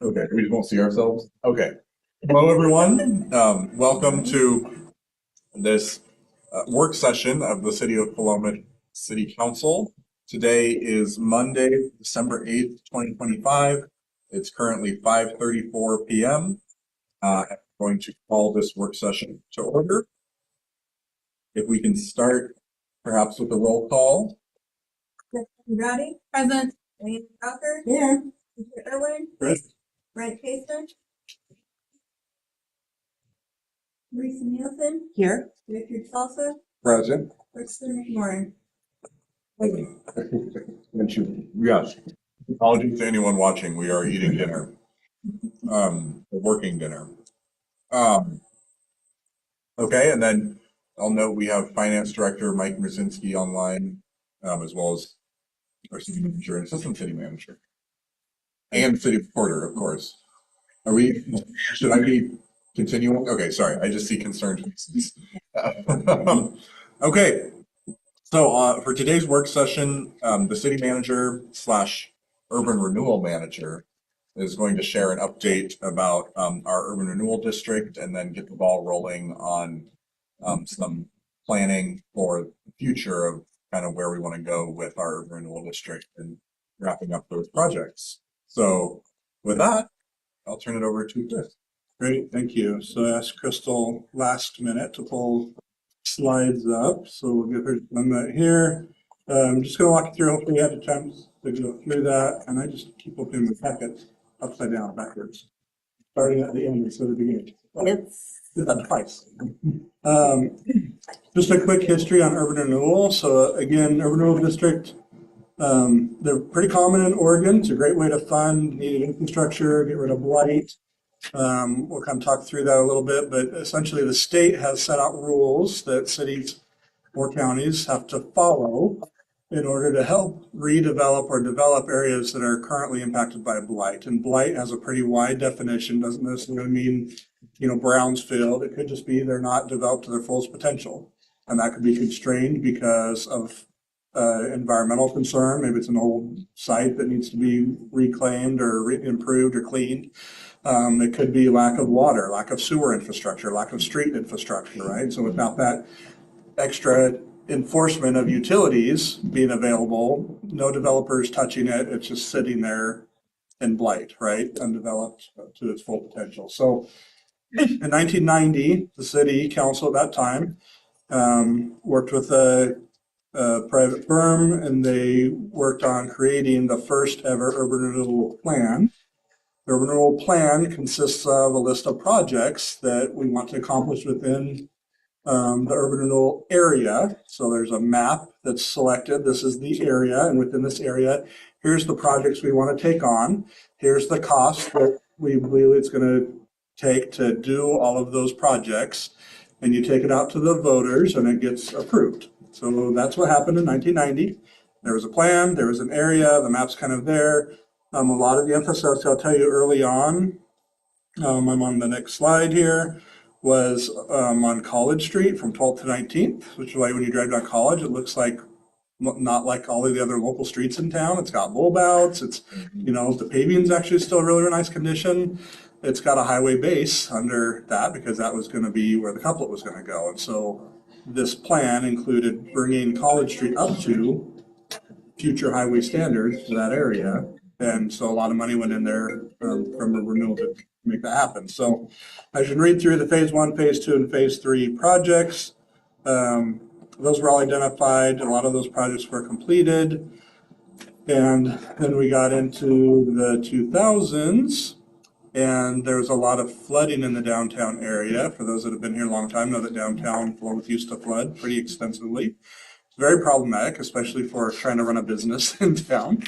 Okay, we just won't see ourselves. Okay. Hello, everyone. Welcome to this work session of the City of Philomath City Council. Today is Monday, December 8th, 2025. It's currently 5:34 p.m. I'm going to call this work session to order. If we can start perhaps with a roll call. Rowdy? Present. Wayne Tucker? Here. Mr. Irwin? Present. Brent Pacer? Marisa Nielsen? Here. Richard Salsa? Present. Kristen McMorrin? Yes. Apologies to anyone watching. We are eating dinner. Working dinner. Um, okay, and then I'll note we have Finance Director Mike Mrzinski online, as well as our City Manager and Assistant City Manager. And City Reporter, of course. Should I be continuing? Okay, sorry, I just see concerned faces. Okay, so for today's work session, the City Manager slash Urban Renewal Manager is going to share an update about our urban renewal district and then get the ball rolling on some planning for the future of kind of where we want to go with our urban renewal district and wrapping up those projects. So with that, I'll turn it over to Chris. Great, thank you. So I asked Crystal last minute to pull slides up, so we'll get her done that here. I'm just going to walk you through. Hopefully, you have a chance to go through that, and I just keep opening the packet upside down, backwards, starting at the end instead of the beginning. Yes. Did that twice. Just a quick history on urban renewal. So again, urban renewal district. They're pretty common in Oregon. It's a great way to fund needed infrastructure, get rid of blight. We'll kind of talk through that a little bit, but essentially the state has set out rules that cities or counties have to follow in order to help redevelop or develop areas that are currently impacted by blight. And blight has a pretty wide definition, doesn't necessarily mean, Brownsfield. It could just be they're not developed to their fullest potential. And that could be constrained because of environmental concern. Maybe it's an old site that needs to be reclaimed or improved or cleaned. It could be lack of water, lack of sewer infrastructure, lack of street infrastructure, right? So without that extra enforcement of utilities being available, no developers touching it, it's just sitting there in blight, right? Undeveloped to its full potential. So in 1990, the city council at that time worked with a private firm, and they worked on creating the first ever urban renewal plan. The urban renewal plan consists of a list of projects that we want to accomplish within the urban renewal area. So there's a map that's selected. This is the area, and within this area, here's the projects we want to take on. Here's the cost that we believe it's going to take to do all of those projects. And you take it out to the voters, and it gets approved. So that's what happened in 1990. There was a plan, there was an area, the map's kind of there. A lot of the emphasis, I'll tell you early on, I'm on the next slide here, was on College Street from 12th to 19th, which is why when you drive down College, it looks like not like all of the other local streets in town. It's got bulb outs. It's, the paving's actually still really, really nice condition. It's got a highway base under that because that was going to be where the couplet was going to go. And so this plan included bringing College Street up to future highway standards for that area. And so a lot of money went in there from a renewal to make that happen. So as you can read through the phase 1, phase 2, and phase 3 projects, those were all identified. A lot of those projects were completed. And then we got into the 2000s, and there was a lot of flooding in the downtown area. For those that have been here a long time, know that downtown Philomath used to flood pretty extensively. Very problematic, especially for trying to run a business in town.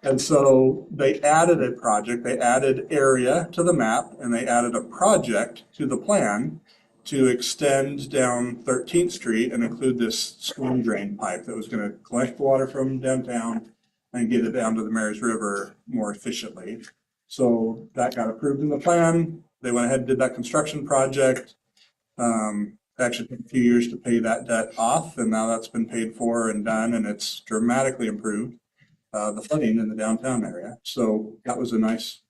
And so they added a project, they added area to the map, and they added a project to the plan to extend down 13th Street and include this storm drain pipe that was going to collect water from downtown and get it down to the Marys River more efficiently. So that got approved in the plan. They went ahead and did that construction project. Actually took a few years to pay that debt off, and now that's been paid for and done, and it's dramatically improved the flooding in the downtown area. So that was a nice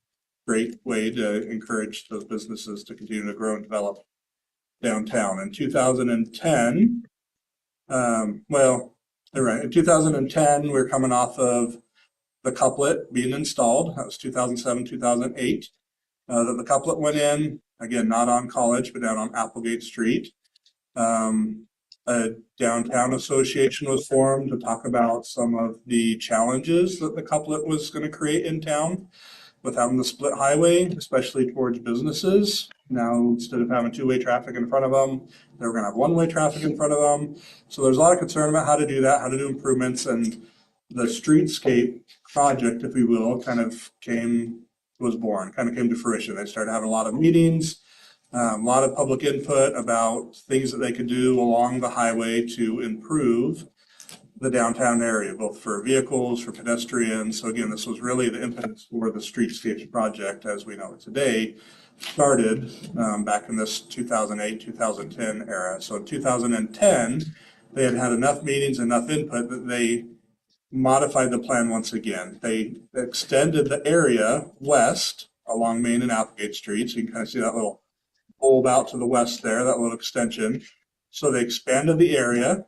great way to encourage those businesses to continue to grow and develop downtown. In 2010, they're right. In 2010, we're coming off of the couplet being installed. That was 2007, 2008. That the couplet went in, again, not on College, but down on Applegate Street. A downtown association was formed to talk about some of the challenges that the couplet was going to create in town with having the split highway, especially towards businesses. Now, instead of having two-way traffic in front of them, they were going to have one-way traffic in front of them. So there's a lot of concern about how to do that, how to do improvements, and the streetscape project, if we will, was born, kind of came to fruition. They started having a lot of meetings, a lot of public input about things that they could do along the highway to improve the downtown area, both for vehicles, for pedestrians. So again, this was really the impetus for the Streetscapes project as we know it today, started back in this 2008, 2010 era. So in 2010, they had had enough meetings, enough input that they modified the plan once again. They extended the area west along Main and Applegate Streets. You can kind of see that little bulb out to the west there, that little extension. So they expanded the area.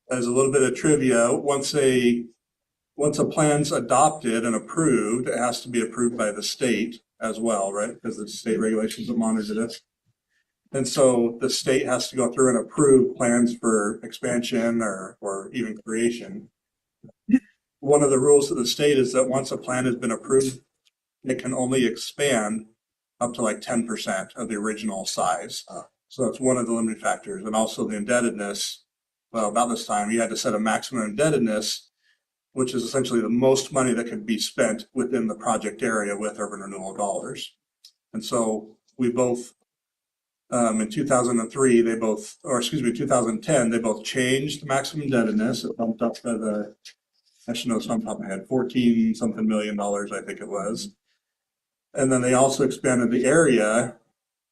As a little bit of trivia, once a plan's adopted and approved, it has to be approved by the state as well, right? Because the state regulations that monitor it. And so the state has to go through and approve plans for expansion or even creation. One of the rules of the state is that once a plan has been approved, it can only expand up to like 10% of the original size. So that's one of the limiting factors. And also the indebtedness. Well, about this time, you had to set a maximum indebtedness, which is essentially the most money that could be spent within the project area with urban renewal dollars. And so we both, in 2010, they both changed the maximum indebtedness. It bumped up to I should know this off the top of my head, 14 something million dollars, I think it was. And then they also expanded the area.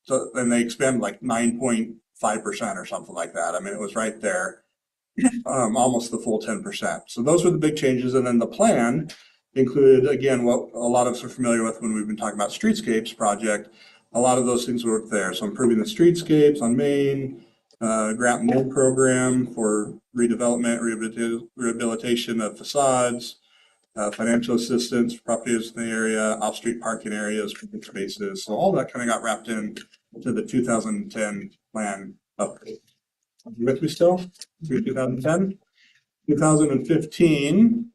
So then they expanded like 9.5% or something like that. I mean, it was right there. Almost the full 10%. So those were the big changes. And then the plan included, again, what a lot of us are familiar with when we've been talking about Streetscapes project. A lot of those things were there. So improving the streetscapes on Main, grant and loan program for redevelopment, rehabilitation of facades, financial assistance for properties in the area, off-street parking areas, public spaces. So all that kind of got wrapped in to the 2010 plan update. You with me still? Through 2010? 2015,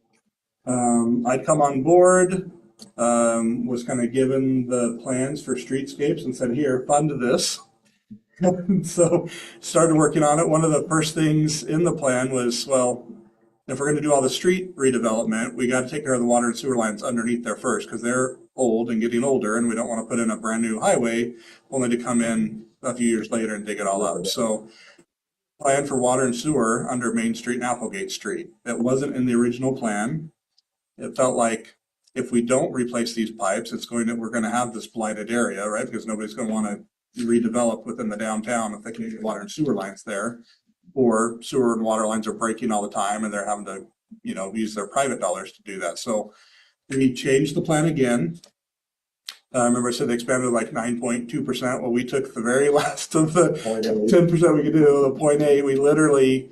I'd come on board, was kind of given the plans for streetscapes and said, here, fund this. So started working on it. One of the first things in the plan was, well, if we're going to do all the street redevelopment, we got to take care of the water and sewer lines underneath there first because they're old and getting older, and we don't want to put in a brand new highway only to come in a few years later and dig it all up. So plan for water and sewer under Main Street and Applegate Street. It wasn't in the original plan. It felt like if we don't replace these pipes, we're going to have this blighted area, right? Because nobody's going to want to redevelop within the downtown if they can get water and sewer lines there, or sewer and water lines are breaking all the time and they're having to, use their private dollars to do that. So we changed the plan again. Remember I said they expanded like 9.2%. Well, we took the very last of the 10% we could do, the 0.8. We literally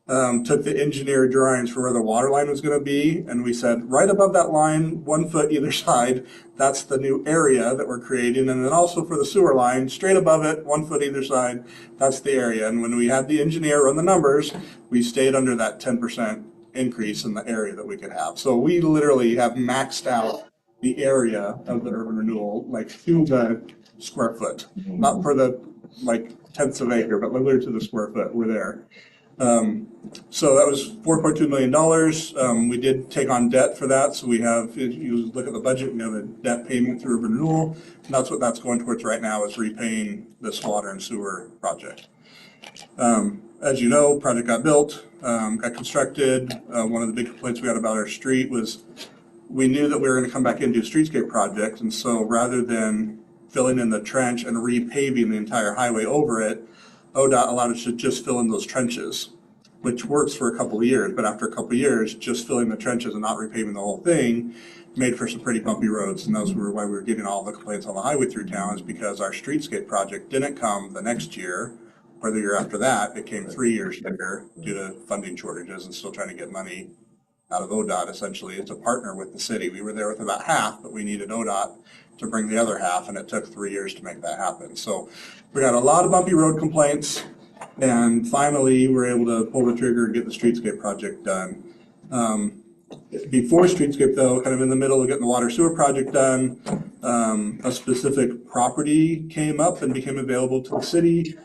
took the engineered drawings for where the water line was going to be, and we said right above that line, 1 foot either side, that's the new area that we're creating. And then also for the sewer line, straight above it, 1 foot either side, that's the area. And when we had the engineer run the numbers, we stayed under that 10% increase in the area that we could have. So we literally have maxed out the area of the urban renewal, like to the square foot, not for the like tenths of acre, but literally to the square foot. We're there. So that was $4.2 million. We did take on debt for that. So we have, if you look at the budget, we have a debt payment through urban renewal. And that's what that's going towards right now, is repaying this water and sewer project. As you know, project got built, got constructed. One of the big complaints we had about our street was we knew that we were going to come back and do a streetscape project. And so rather than filling in the trench and repaving the entire highway over it, ODOT allowed us to just fill in those trenches, which works for a couple of years. But after a couple of years, just filling the trenches and not repaving the whole thing made for some pretty bumpy roads. And those were why we were getting all the complaints on the highway through town, is because our streetscape project didn't come the next year or the year after that. It came 3 years later due to funding shortages and still trying to get money out of ODOT. Essentially, it's a partner with the city. We were there with about half, but we needed ODOT to bring the other half, and it took 3 years to make that happen. So we got a lot of bumpy road complaints, and finally we're able to pull the trigger and get the streetscape project done. Before streetscape, though, kind of in the middle of getting the water sewer project done, a specific property came up and became available to the city,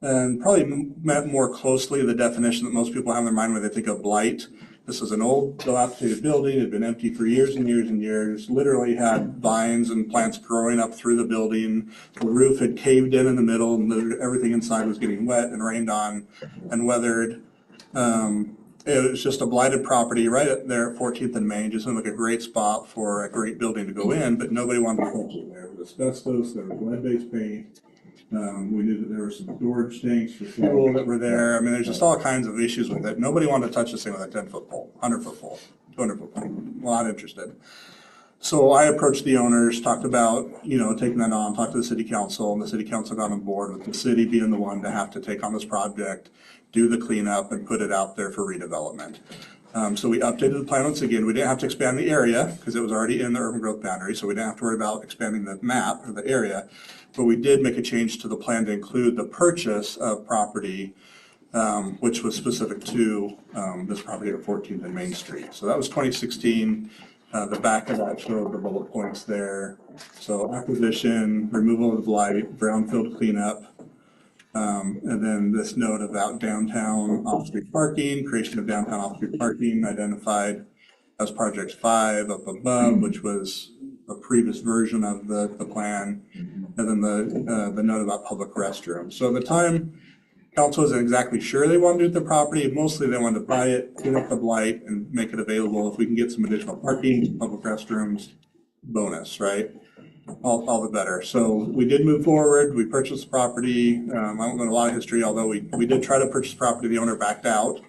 and probably met more closely the definition that most people have in their mind when they think of blight. This is an old, dilapidated building. It had been empty for years and years and years, literally had vines and plants growing up through the building. The roof had caved in the middle, and everything inside was getting wet and rained on and weathered. It was just a blighted property right up there at 14th and Main. Just seemed like a great spot for a great building to go in, but nobody wanted to touch it. There was asbestos, there was lead-based paint. We knew that there were some storage tanks for fuel that were there. I mean, there's just all kinds of issues with it. Nobody wanted to touch this thing with a 10-foot pole, 100-foot pole, 200-foot pole. Not interested. So I approached the owners, talked about, taking that on, talked to the city council, and the city council got on board with the city being the one to have to take on this project, do the cleanup, and put it out there for redevelopment. So we updated the plan once again. We didn't have to expand the area because it was already in the urban growth boundary, so we didn't have to worry about expanding the map or the area. But we did make a change to the plan to include the purchase of property, which was specific to this property at 14th and Main Street. So that was 2016. The back of that showed the bullet points there. So acquisition, removal of blight, brownfield cleanup, and then this note about downtown off-street parking, creation of downtown off-street parking identified as project 5 up above, which was a previous version of the plan, and then the note about public restrooms. So at the time, council wasn't exactly sure they wanted to do the property. Mostly they wanted to buy it, clean up the blight, and make it available. If we can get some additional parking, public restrooms, bonus, right? All the better. So we did move forward. We purchased the property. I don't know a lot of history, although we did try to purchase property. The owner backed out.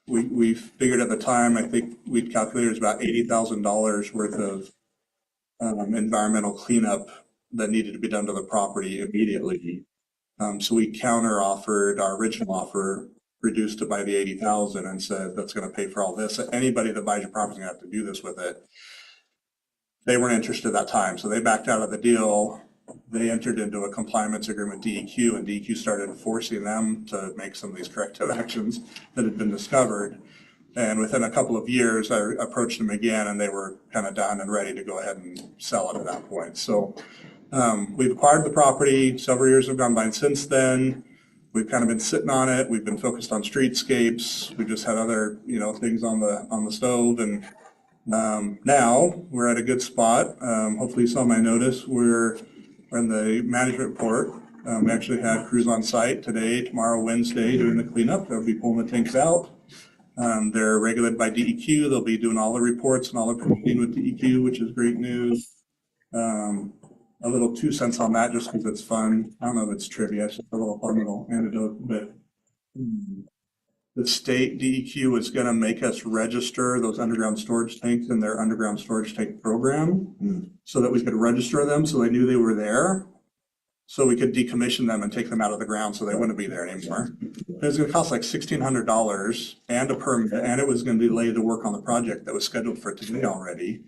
We figured at the time, I think we'd calculated it was about $80,000 worth of environmental cleanup that needed to be done to the property immediately. So we counter offered our original offer, reduced it by the 80,000, and said that's going to pay for all this. Anybody that buys your property is going to have to do this with it. They weren't interested at that time, so they backed out of the deal. They entered into a compliance agreement with DEQ, and DEQ started forcing them to make some of these corrective actions that had been discovered. And within a couple of years, I approached them again, and they were kind of done and ready to go ahead and sell it at that point. So we've acquired the property. Several years have gone by since then. We've kind of been sitting on it. We've been focused on streetscapes. We just had other, things on the stove, and now we're at a good spot. Hopefully you saw my notice. We're in the management report. We actually had crews on site today, tomorrow, Wednesday, doing the cleanup. They'll be pulling the tanks out. They're regulated by DEQ. They'll be doing all the reports and all the permitting with DEQ, which is great news. A little 2 cents on that just because it's fun. I don't know if it's trivia, it's just a little fun little anecdote, but the state DEQ is going to make us register those underground storage tanks in their underground storage tank program so that we could register them so they knew they were there, so we could decommission them and take them out of the ground so they wouldn't be there anymore. It was going to cost like $1,600 and a permit, and it was going to delay the work on the project that was scheduled for today already.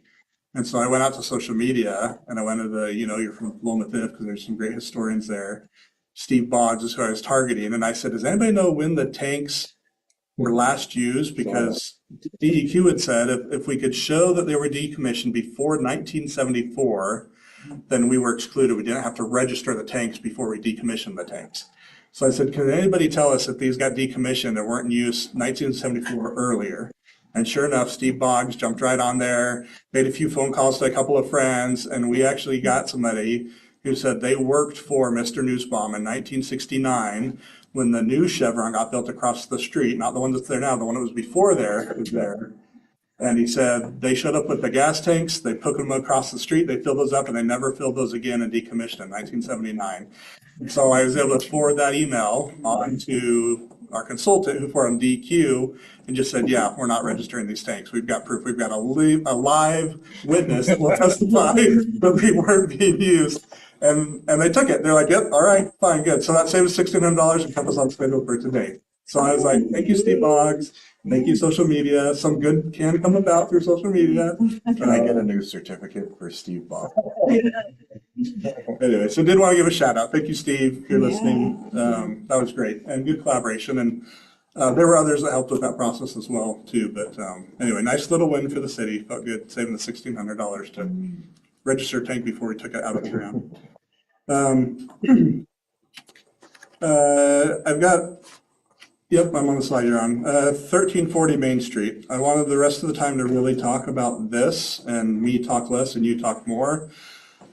And so I went out to social media, and I went to the, you're from philomathoregon.gov because there's some great historians there. Steve Boggs is who I was targeting, and I said, does anybody know when the tanks were last used? Because DEQ had said if we could show that they were decommissioned before 1974, then we were excluded. We didn't have to register the tanks before we decommissioned the tanks. So I said, can anybody tell us if these got decommissioned or weren't in use 1974 or earlier? And sure enough, Steve Boggs jumped right on there, made a few phone calls to a couple of friends, and we actually got somebody who said they worked for Mr. Nussbaum in 1969 when the new Chevron got built across the street, not the one that's there now, the one that was before there was there. And he said they showed up with the gas tanks, they took them across the street, they filled those up, and they never filled those again and decommissioned in 1979. So I was able to forward that email on to our consultant who for on DQ and just said, yeah, we're not registering these tanks. We've got proof. We've got a live witness that will testify that they weren't being used. And they took it. They're like, yep, all right, fine, good. So that saves $1,600 and kept us on schedule for today. So I was like, thank you, Steve Boggs. Thank you, social media. Some good can come about through social media. Can I get a new certificate for Steve Bob? Anyway, so did want to give a shout out. Thank you, Steve, if you're listening. That was great and good collaboration. And there were others that helped with that process as well too. But anyway, nice little win for the city. Felt good saving the $1,600 to register a tank before we took it out of the ground. I've got, yep, I'm on the slide you're on. 1340 Main Street. I wanted the rest of the time to really talk about this and me talk less and you talk more.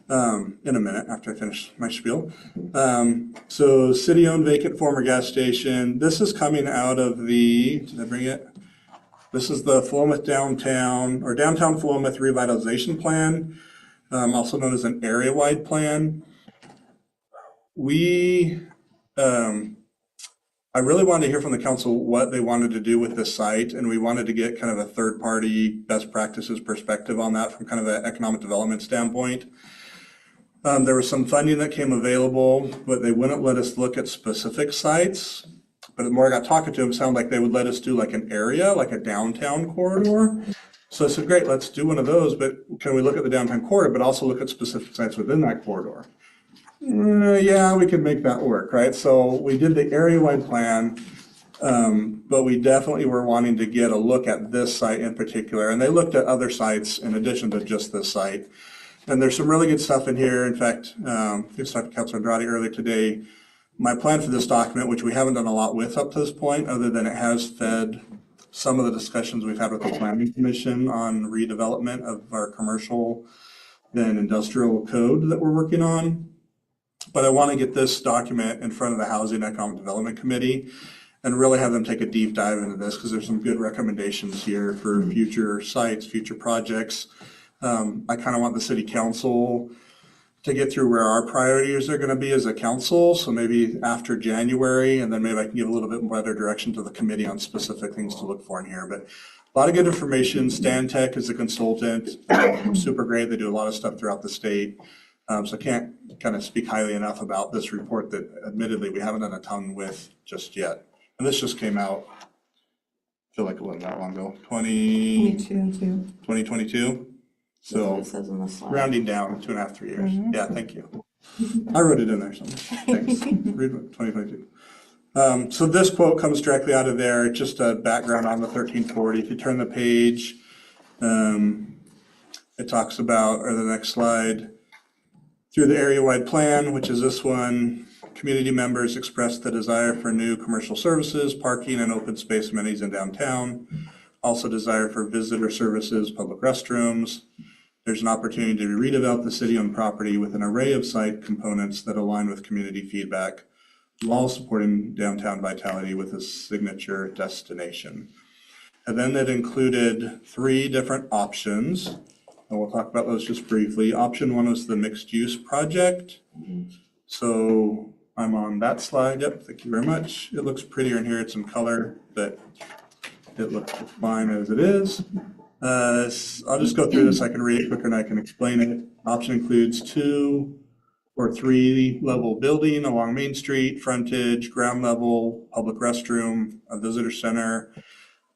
In a minute after I finish my spiel. So city-owned vacant former gas station. This is coming out of the, did I bring it? This is the Philomath Downtown, or Downtown Philomath Revitalization Plan, also known as an area-wide plan. I really wanted to hear from the council what they wanted to do with this site, and we wanted to get kind of a third-party best practices perspective on that from kind of an economic development standpoint. There was some funding that came available, but they wouldn't let us look at specific sites. But the more I got talking to them, it sounded like they would let us do like an area, like a downtown corridor. So I said, great, let's do one of those, but can we look at the downtown corridor, but also look at specific sites within that corridor? Yeah, we could make that work, right? So we did the area-wide plan, but we definitely were wanting to get a look at this site in particular. And they looked at other sites in addition to just this site. And there's some really good stuff in here. In fact, I talked to Councilor Andrade earlier today. My plan for this document, which we haven't done a lot with up to this point, other than it has fed some of the discussions we've had with the Planning Commission on redevelopment of our commercial and industrial code that we're working on. But I want to get this document in front of the Housing and Economic Development Committee and really have them take a deep dive into this because there's some good recommendations here for future sites, future projects. I kind of want the city council to get through where our priorities are going to be as a council. So maybe after January, and then maybe I can give a little bit better direction to the committee on specific things to look for in here. But a lot of good information. Stan Tech is a consultant, super great. They do a lot of stuff throughout the state. So I can't kind of speak highly enough about this report that admittedly we haven't done a ton with just yet. And this just came out, I feel like it wasn't that long ago, 2022. So It says on the slide. rounding down 2.5, 3 years. Yeah, thank you. I wrote it in there somewhere. Thanks. Read what, 2022. So this quote comes directly out of there. It's just a background on the 1340. If you turn the page, it talks about, or the next slide, through the area-wide plan, which is this one, community members expressed the desire for new commercial services, parking, and open space amenities in downtown. Also desire for visitor services, public restrooms. There's an opportunity to redevelop the city-owned property with an array of site components that align with community feedback, while supporting downtown vitality with a signature destination. And then it included 3 different options, and we'll talk about those just briefly. Option 1 was the mixed-use project. So I'm on that slide. Yep, thank you very much. It looks prettier in here. It's in color, but it looks fine as it is. I'll just go through this. I can read it quicker and I can explain it. Option includes 2 or 3 level building along Main Street, frontage, ground level, public restroom, a visitor center,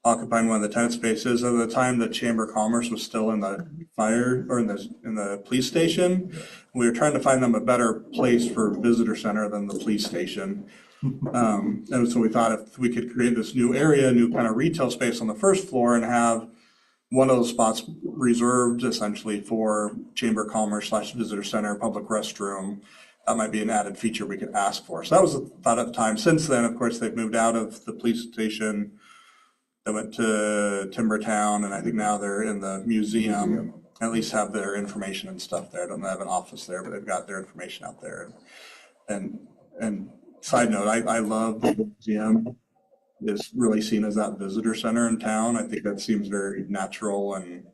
occupying one of the tenant spaces. At the time, the Chamber of Commerce was still in the fire or in the police station. We were trying to find them a better place for visitor center than the police station. And so we thought if we could create this new area, new kind of retail space on the first floor and have one of those spots reserved essentially for Chamber of Commerce / visitor center, public restroom, that might be an added feature we could ask for. So that was the thought at the time. Since then, of course, they've moved out of the police station. They went to Timbertown, and I think now they're in the museum, at least have their information and stuff there. I don't have an office there, but they've got their information out there. And side note, I love the museum. It's really seen as that visitor center in town. I think that seems very natural, and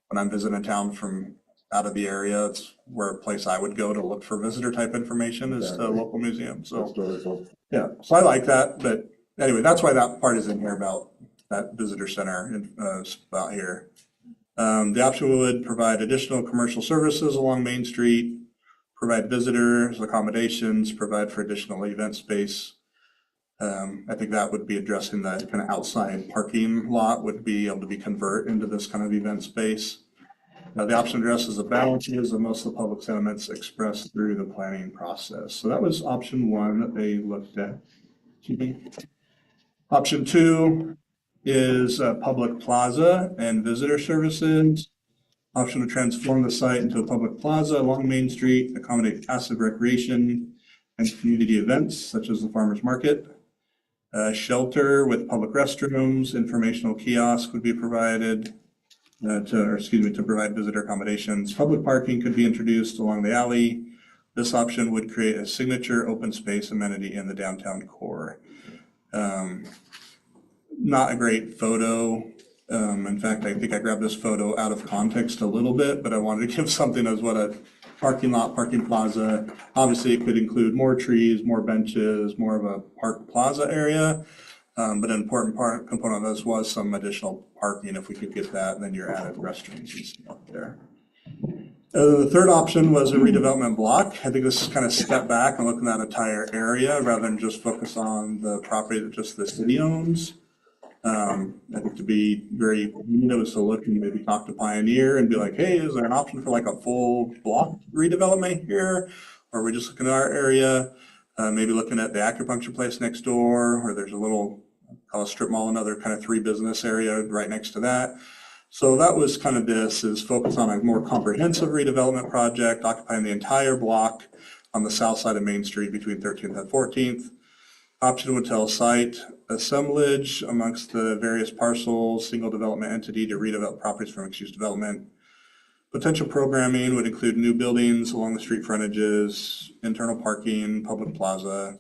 when I'm visiting town from out of the area, it's where a place I would go to look for visitor type information is the local museum. So yeah, so I like that, but anyway, that's why that part is in here about that visitor center spot here. The option would provide additional commercial services along Main Street, provide visitors accommodations, provide for additional event space. I think that would be addressing that kind of outside parking lot would be able to be convert into this kind of event space. The option addresses the balances of most of the public sentiments expressed through the planning process. So that was option one that they looked at. Option two is public plaza and visitor services. Option to transform the site into a public plaza along Main Street, accommodate passive recreation and community events such as the farmers market. Shelter with public restrooms, informational kiosk would be provided to provide visitor accommodations. Public parking could be introduced along the alley. This option would create a signature open space amenity in the downtown core. Not a great photo. In fact, I think I grabbed this photo out of context a little bit, but I wanted to give something as what a parking lot, parking plaza. Obviously, it could include more trees, more benches, more of a park plaza area. But an important component of this was some additional parking. If we could get that, and then your added restrooms and stuff there. The third option was a redevelopment block. I think this is kind of step back and looking at that entire area rather than just focus on the property that just the city owns. I think to be very, was to look and maybe talk to Pioneer and be like, hey, is there an option for like a full block redevelopment here? Or are we just looking at our area? Maybe looking at the acupuncture place next door, or there's a little, call a strip mall, another kind of 3 business area right next to that. So that was kind of this, is focus on a more comprehensive redevelopment project, occupying the entire block on the south side of Main Street between 13th and 14th. Option would tell site assemblage amongst the various parcels, single development entity to redevelop properties for mixed-use development. Potential programming would include new buildings along the street frontages, internal parking, public plaza.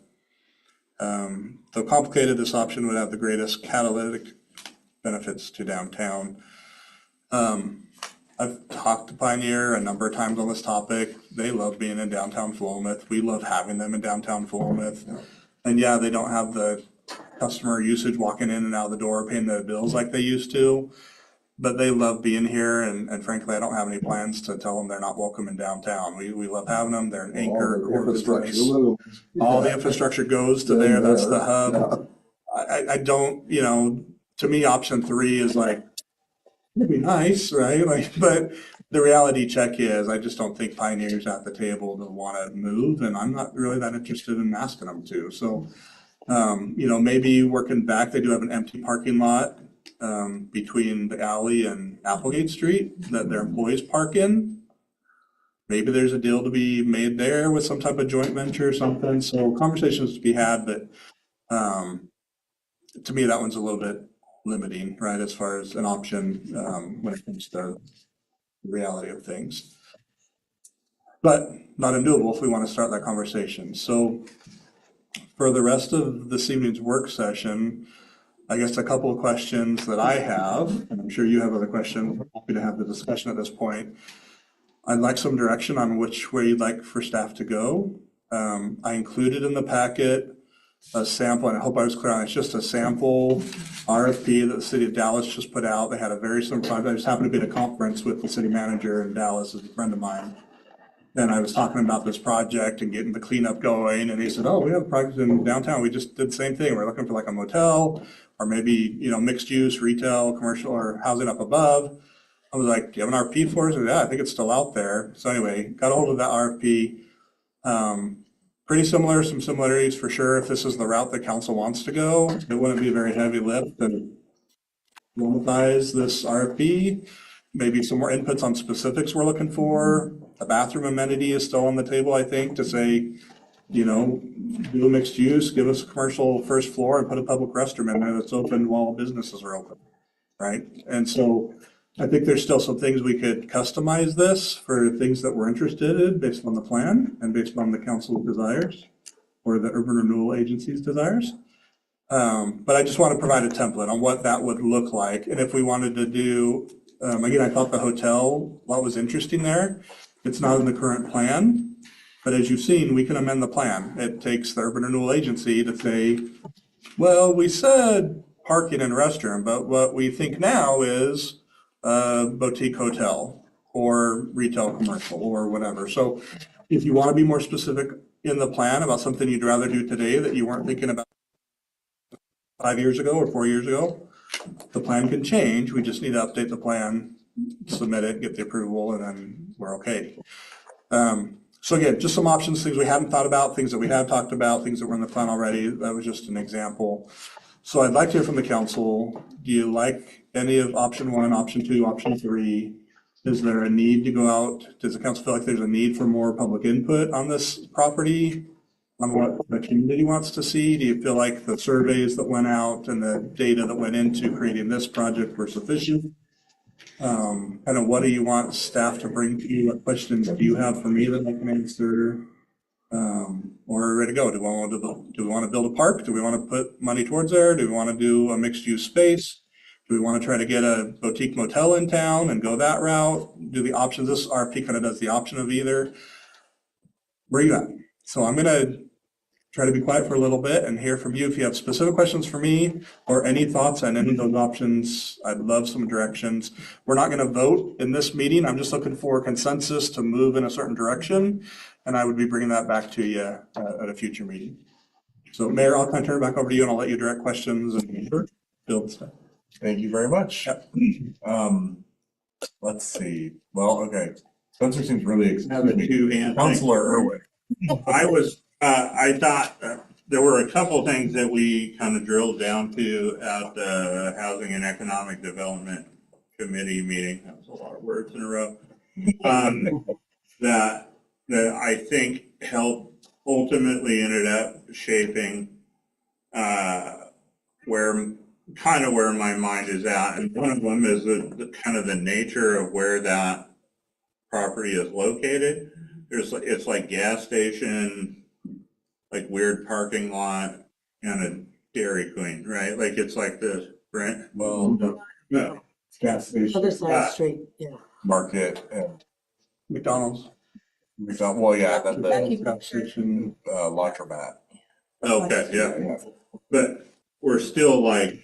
Though complicated, this option would have the greatest catalytic benefits to downtown. I've talked to Pioneer a number of times on this topic. They love being in downtown Philomath. We love having them in downtown Philomath. And yeah, they don't have the customer usage walking in and out of the door, paying the bills like they used to. But they love being here, and frankly, I don't have any plans to tell them they're not welcome in downtown. We love having them. They're an anchor. All the infrastructure goes to there. That's the hub. I don't, to me, option 3 is like, it'd be nice, right? But the reality check is I just don't think Pioneer's at the table to want to move, and I'm not really that interested in asking them to. So, maybe working back, they do have an empty parking lot between the alley and Applegate Street that their employees park in. Maybe there's a deal to be made there with some type of joint venture or something. So conversations to be had, but to me, that one's a little bit limiting, right, as far as an option when it comes to the reality of things. But not undoable if we want to start that conversation. So for the rest of this evening's work session, I guess a couple of questions that I have, and I'm sure you have other questions. I'm happy to have the discussion at this point. I'd like some direction on which way you'd like for staff to go. I included in the packet a sample, and I hope I was clear on it. It's just a sample RFP that the city of Dallas just put out. They had a very similar project. I just happened to be at a conference with the city manager in Dallas, who's a friend of mine. And I was talking about this project and getting the cleanup going, and he said, oh, we have a project in downtown. We just did the same thing. We're looking for like a motel or maybe, mixed use, retail, commercial, or housing up above. I was like, do you have an RFP for us? Yeah, I think it's still out there. So anyway, got a hold of that RFP. Pretty similar, some similarities for sure. If this is the route that council wants to go, it wouldn't be a very heavy lift and monetize this RFP. Maybe some more inputs on specifics we're looking for. A bathroom amenity is still on the table, I think, to say, do a mixed use, give us a commercial first floor and put a public restroom in there that's open while businesses are open, right? And so I think there's still some things we could customize this for things that we're interested in based on the plan and based on the council's desires or the urban renewal agency's desires. But I just want to provide a template on what that would look like. And if we wanted to do, again, I thought the hotel lot was interesting there. It's not in the current plan, but as you've seen, we can amend the plan. It takes the urban renewal agency to say, Well, we said parking and restroom, but what we think now is a boutique hotel or retail commercial or whatever. So if you want to be more specific in the plan about something you'd rather do today that you weren't thinking about 5 years ago or 4 years ago, the plan can change. We just need to update the plan, submit it, get the approval, and then we're okay. So again, just some options, things we hadn't thought about, things that we have talked about, things that were in the plan already. That was just an example. So I'd like to hear from the council. Do you like any of option one, option two, option three? Is there a need to go out? Does the council feel like there's a need for more public input on this property? On what the community wants to see? Do you feel like the surveys that went out and the data that went into creating this project were sufficient? Kind of what do you want staff to bring to you? What questions do you have for me that I can answer? Or are we ready to go? Do we want to build a park? Do we want to put money towards there? Do we want to do a mixed use space? Do we want to try to get a boutique motel in town and go that route? Do the options, this RFP kind of does the option of either. Where are you at? So I'm going to try to be quiet for a little bit and hear from you. If you have specific questions for me or any thoughts on any of those options, I'd love some directions. We're not going to vote in this meeting. I'm just looking for consensus to move in a certain direction, and I would be bringing that back to you at a future meeting. So Mayor, I'll kind of turn it back over to you and I'll let you direct questions and build stuff. Thank you very much. Yep. Let's see. Well, okay. Spencer seems really excited. Counselor Counselor Irwin. I thought there were a couple things that we kind of drilled down to at the Housing and Economic Development Committee meeting. That was a lot of words in a row. That I think helped ultimately ended up shaping where my mind is at. And one of them is the kind of the nature of where that property is located. It's like gas station, like weird parking lot, and a Dairy Queen, right? Like it's like this, right? Well, No. gas station, Other side of the street, yeah. market, and McDonald's. well, yeah, then the Gas station. laundromat. Okay, yeah. Yeah. But we're still like,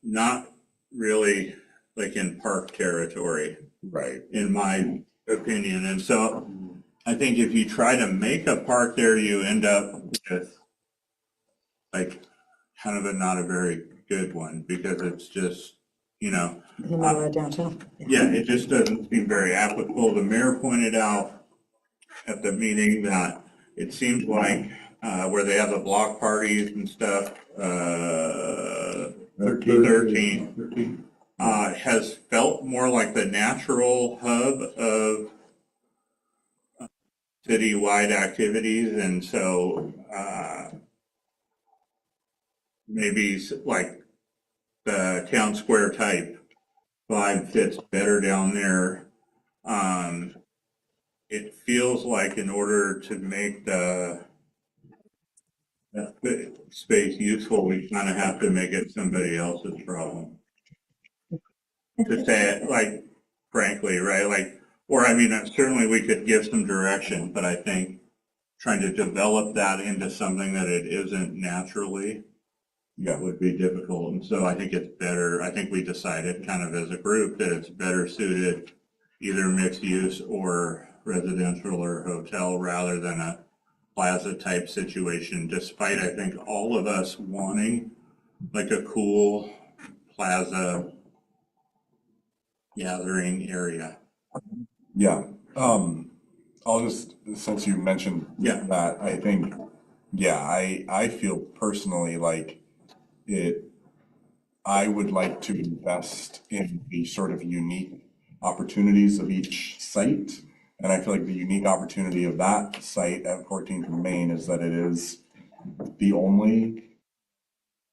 not really like in park territory, Right. in my opinion. And so I think if you try to make a park there, you end up with like kind of not a very good one because it's just, In the middle of downtown. yeah, it just doesn't seem very applicable. The mayor pointed out at the meeting that it seems like where they have the block parties and stuff, 13 has felt more like the natural hub of citywide activities. And so maybe like the town square type vibe fits better down there. It feels like in order to make that space useful, we kind of have to make it somebody else's problem. To say it, like, frankly, right? Like, or I mean, certainly we could give some direction, but I think trying to develop that into something that it isn't naturally would be difficult. And so I think it's better, I think we decided kind of as a group that it's better suited either mixed use or residential or hotel rather than a plaza type situation, despite I think all of us wanting like a cool plaza gathering area. Yeah. I'll just, since you mentioned Yeah. that, I think, yeah, I feel personally like I would like to invest in the sort of unique opportunities of each site. And I feel like the unique opportunity of that site at 14th and Main is that it is the only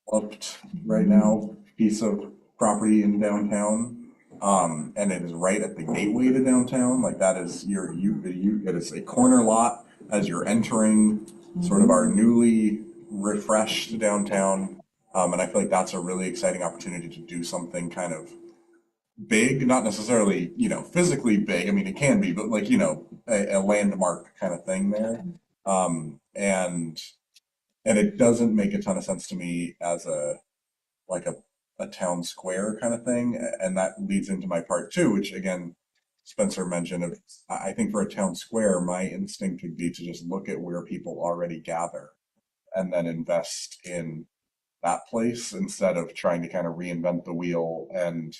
developed right now piece of property in downtown. And it is right at the gateway to downtown. Like that is it is a corner lot as you're entering sort of our newly refreshed downtown. And I feel like that's a really exciting opportunity to do something kind of big, not necessarily, physically big. I mean, it can be, but like, a landmark kind of thing there. And And it doesn't make a ton of sense to me as like a town square kind of thing. And that leads into my part two, which again, Spencer mentioned. I think for a town square, my instinct would be to just look at where people already gather and then invest in that place instead of trying to kind of reinvent the wheel. And,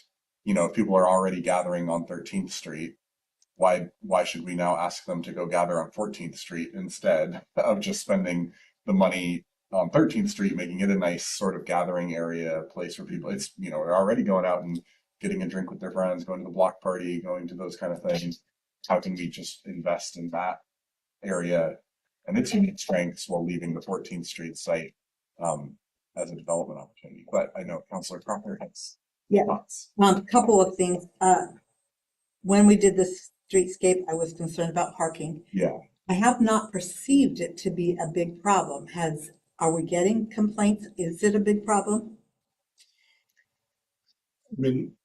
if people are already gathering on 13th Street, why should we now ask them to go gather on 14th Street instead of just spending the money on 13th Street, making it a nice sort of gathering area, place where people, it's, they're already going out and getting a drink with their friends, going to the block party, going to those kind of things. How can we just invest in that area and its unique strengths while leaving the 14th Street site as a development opportunity? But I know Councilor Cropper has Yeah. thoughts. A couple of things. When we did this streetscape, I was concerned about parking. Yeah. I have not perceived it to be a big problem. Are we getting complaints? Is it a big problem? I mean,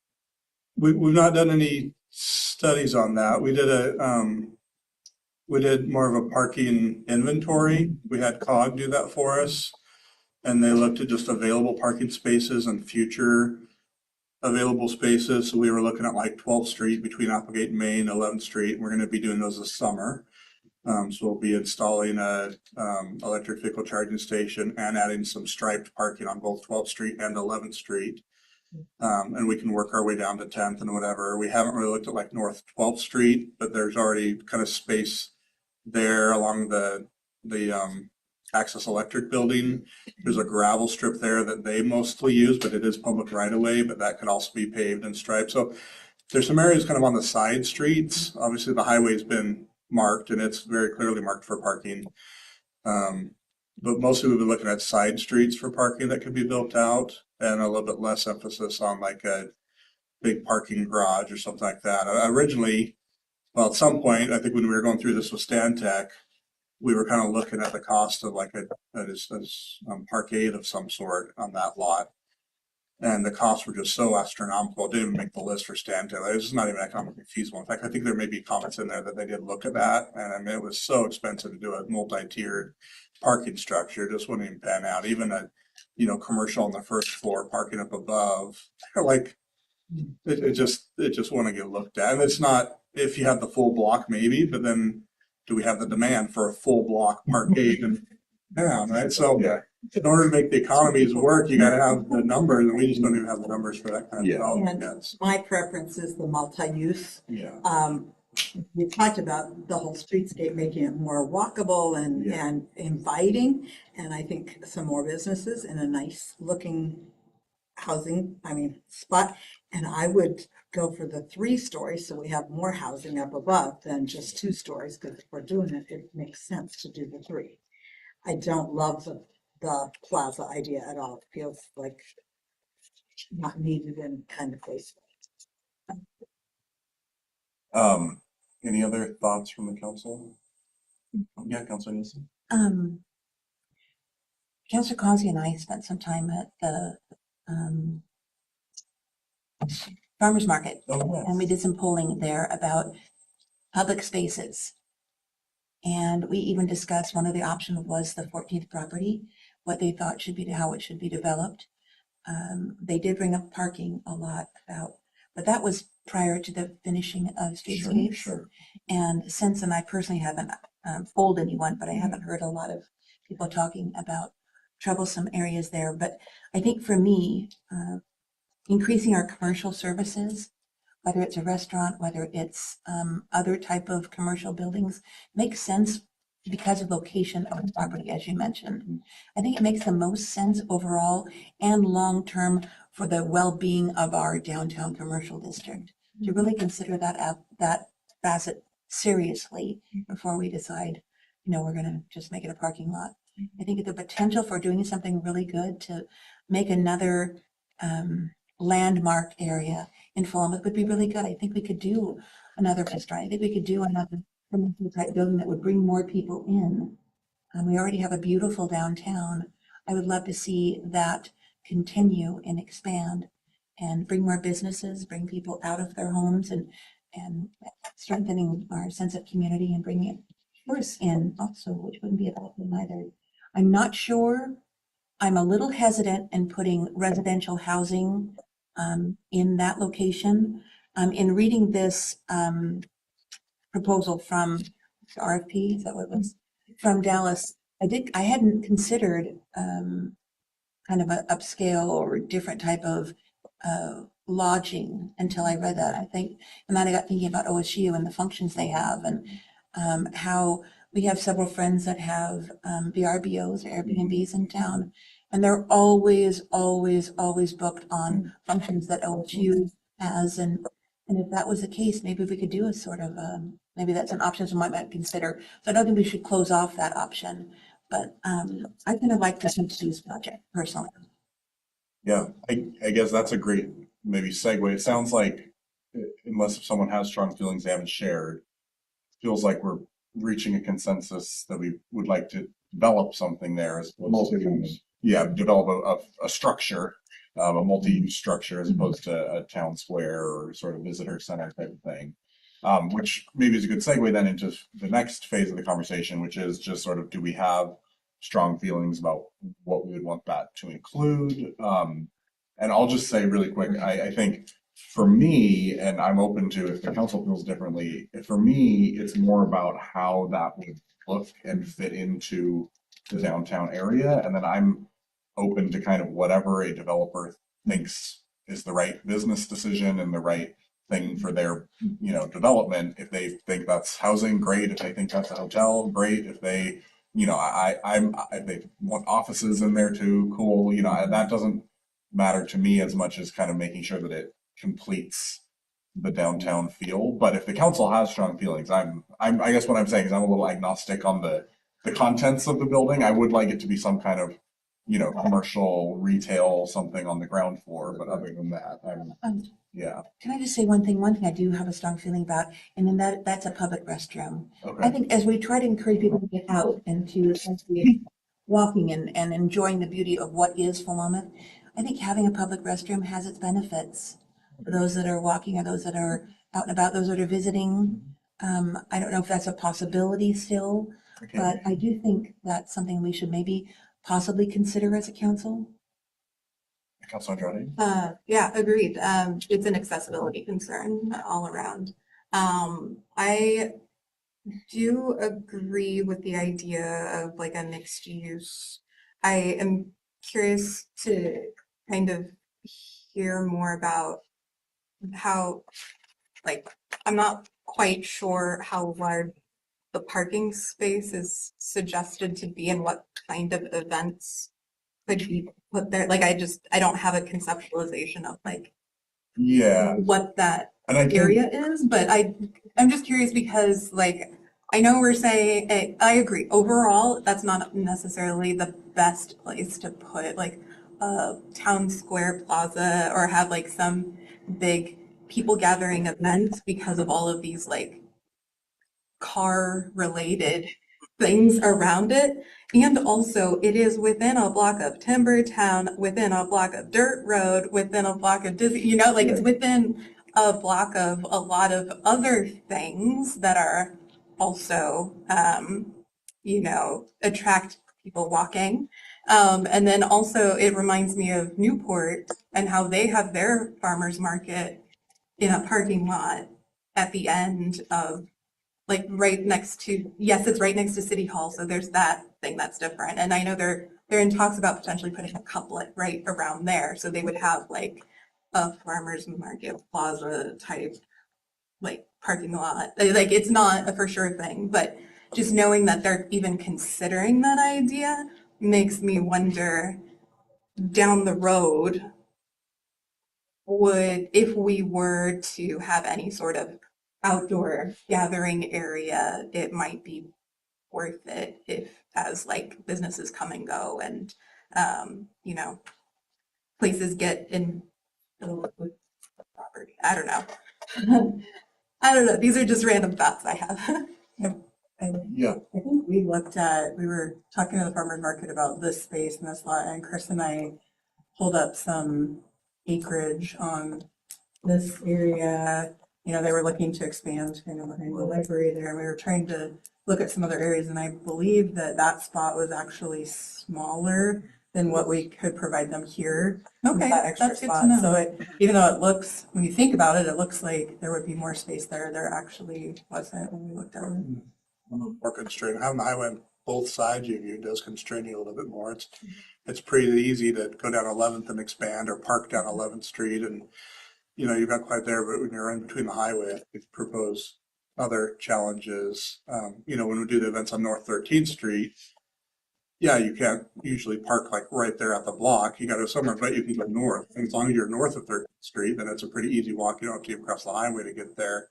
we've not done any studies on that. We did more of a parking inventory. We had COG do that for us. And they looked at just available parking spaces and future available spaces. So we were looking at like 12th Street between Applegate and Main, 11th Street. We're going to be doing those this summer. So we'll be installing a electric vehicle charging station and adding some striped parking on both 12th Street and 11th Street. And we can work our way down to 10th and whatever. We haven't really looked at like North 12th Street, but there's already kind of space there along the Access Electric building. There's a gravel strip there that they mostly use, but it is public right of way, but that could also be paved and striped. So there's some areas kind of on the side streets. Obviously the highway's been marked and it's very clearly marked for parking. But mostly we've been looking at side streets for parking that could be built out and a little bit less emphasis on like a big parking garage or something like that. Originally, well, at some point, I think when we were going through this with Stantec, we were kind of looking at the cost of like a parkade of some sort on that lot. And the costs were just so astronomical, it didn't even make the list for Stantec. It was just not even economically feasible. In fact, I think there may be comments in there that they did look at that. And I mean, it was so expensive to do a multi-tiered parking structure, it just wouldn't even pan out. Even a, commercial on the first floor, parking up above, like, it just want to get looked at. And it's not, if you have the full block, maybe, but then do we have the demand for a full block parkade in town, right? So Yeah. in order to make the economies work, you gotta have the numbers, and we just don't even have the numbers for that kind of Yeah. development And yet. my preference is the multi-use. Yeah. We talked about the whole streetscape, making it more walkable Yeah. and inviting. And I think some more businesses in a nice looking spot. And I would go for the 3 stories, so we have more housing up above than just 2 stories, because if we're doing it, it makes sense to do the 3. I don't love the plaza idea at all. It feels like not needed in kind of place. Any other thoughts from the council? Yeah, Councilor Nielsen. Councilor Causey and I spent some time at the farmers market, Oh, and we did some polling there about public spaces. And we even discussed, one of the options was the 14th property, what they thought should be, how it should be developed. They did bring up parking a lot but that was prior to the finishing of streetscapes. Sure. And since then, I personally haven't polled anyone, but I haven't heard a lot of people talking about troublesome areas there. But I think for me, increasing our commercial services, whether it's a restaurant, whether it's other type of commercial buildings, makes sense because of location of the property, as you mentioned. I think it makes the most sense overall and long-term for the well-being of our downtown commercial district to really consider that facet seriously before we decide, we're going to just make it a parking lot. I think the potential for doing something really good to make another landmark area in Philomath would be really good. I think we could do another restaurant. I think we could do another type building that would bring more people in. We already have a beautiful downtown. I would love to see that continue and expand and bring more businesses, bring people out of their homes and strengthening our sense of community and bringing tourists in also, which wouldn't be a bad thing either. I'm not sure. I'm a little hesitant in putting residential housing in that location. In reading this proposal from RFP, is that what it was? From Dallas, I hadn't considered kind of an upscale or different type of lodging until I read that. I think, and then I got thinking about OSU and the functions they have, and how we have several friends that have VRBOs, Airbnbs in town, and they're always, always, always booked on functions that OSU has. And if that was the case, maybe we could do a sort of, maybe that's an option someone might consider. So I don't think we should close off that option. But I kind of like this mixed-use project personally. Yeah, I guess that's a great maybe segue. It sounds like, unless if someone has strong feelings they haven't shared, feels like we're reaching a consensus that we would like to develop something there as opposed to, yeah, develop a structure, a multi-use structure as opposed to a town square or sort of visitor center type of thing. Which maybe is a good segue then into the next phase of the conversation, which is just sort of, do we have strong feelings about what we would want that to include? And I'll just say really quick, I think for me, and I'm open to if the council feels differently, for me, it's more about how that would look and fit into the downtown area. And then I'm open to kind of whatever a developer thinks is the right business decision and the right thing for their, development. If they think that's housing, great. If they think that's a hotel, great. If they, if they want offices in there too, cool. That doesn't matter to me as much as kind of making sure that it completes the downtown feel. But if the council has strong feelings, I guess what I'm saying is I'm a little agnostic on the contents of the building. I would like it to be some kind of, commercial, retail, something on the ground floor. But other than that, yeah. Can I just say one thing? One thing I do have a strong feeling about, and then that's a public restroom. I Okay. think as we try to encourage people to get out and to essentially walking and enjoying the beauty of what is Philomath, I think having a public restroom has its benefits for those that are walking or those that are out and about, those that are visiting. I don't know if that's a possibility still, Okay. but I do think that's something we should maybe possibly consider as a council. Councilor Andrade? Yeah, agreed. It's an accessibility concern all around. I do agree with the idea of like a mixed use. I am curious to kind of hear more about how, like, I'm not quite sure how large the parking space is suggested to be and what kind of events could be put there. Like, I don't have a conceptualization of like Yeah. what that And I think, area is, but I'm just curious because like, I know we're saying, I agree, overall, that's not necessarily the best place to put like a town square plaza or have like some big people gathering event because of all of these like car related things around it. And also it is within a block of Timber Town, within a block of Dirt Road, within a block of Disney, like it's within a block of a lot of other things that are also, attract people walking. And then also it reminds me of Newport and how they have their farmers market in a parking lot at the end of like right next to, yes, it's right next to City Hall, so there's that thing that's different. And I know they're in talks about potentially putting a couplet right around there, so they would have like a farmer's market plaza type like parking lot. Like it's not a for sure thing, but just knowing that they're even considering that idea makes me wonder down the road, if we were to have any sort of outdoor gathering area, it might be worth it if as like businesses come and go and places get in with property. I don't know. I don't know. These are just random thoughts I have. yeah. I think we were talking to the farmer's market about this space and this lot, and Chris and I pulled up some acreage on this area. They were looking to expand kind of behind the library there. We were trying to look at some other areas, and I believe that that spot was actually smaller than what we could provide them here. with Okay, that extra that's good to spot. know. So even though it looks, when you think about it, it looks like there would be more space there. There actually wasn't when we looked at it. More constrained. Having the highway on both sides of you does constrain you a little bit more. It's pretty easy to go down 11th and expand or park down 11th Street and, you've got quite there, but when you're in between the highway, we propose other challenges. When we do the events on North 13th Street, yeah, you can't usually park like right there at the block. You got to go somewhere, but you can go north. And as long as you're north of 13th Street, then it's a pretty easy walk. You don't have to get across the highway to get there.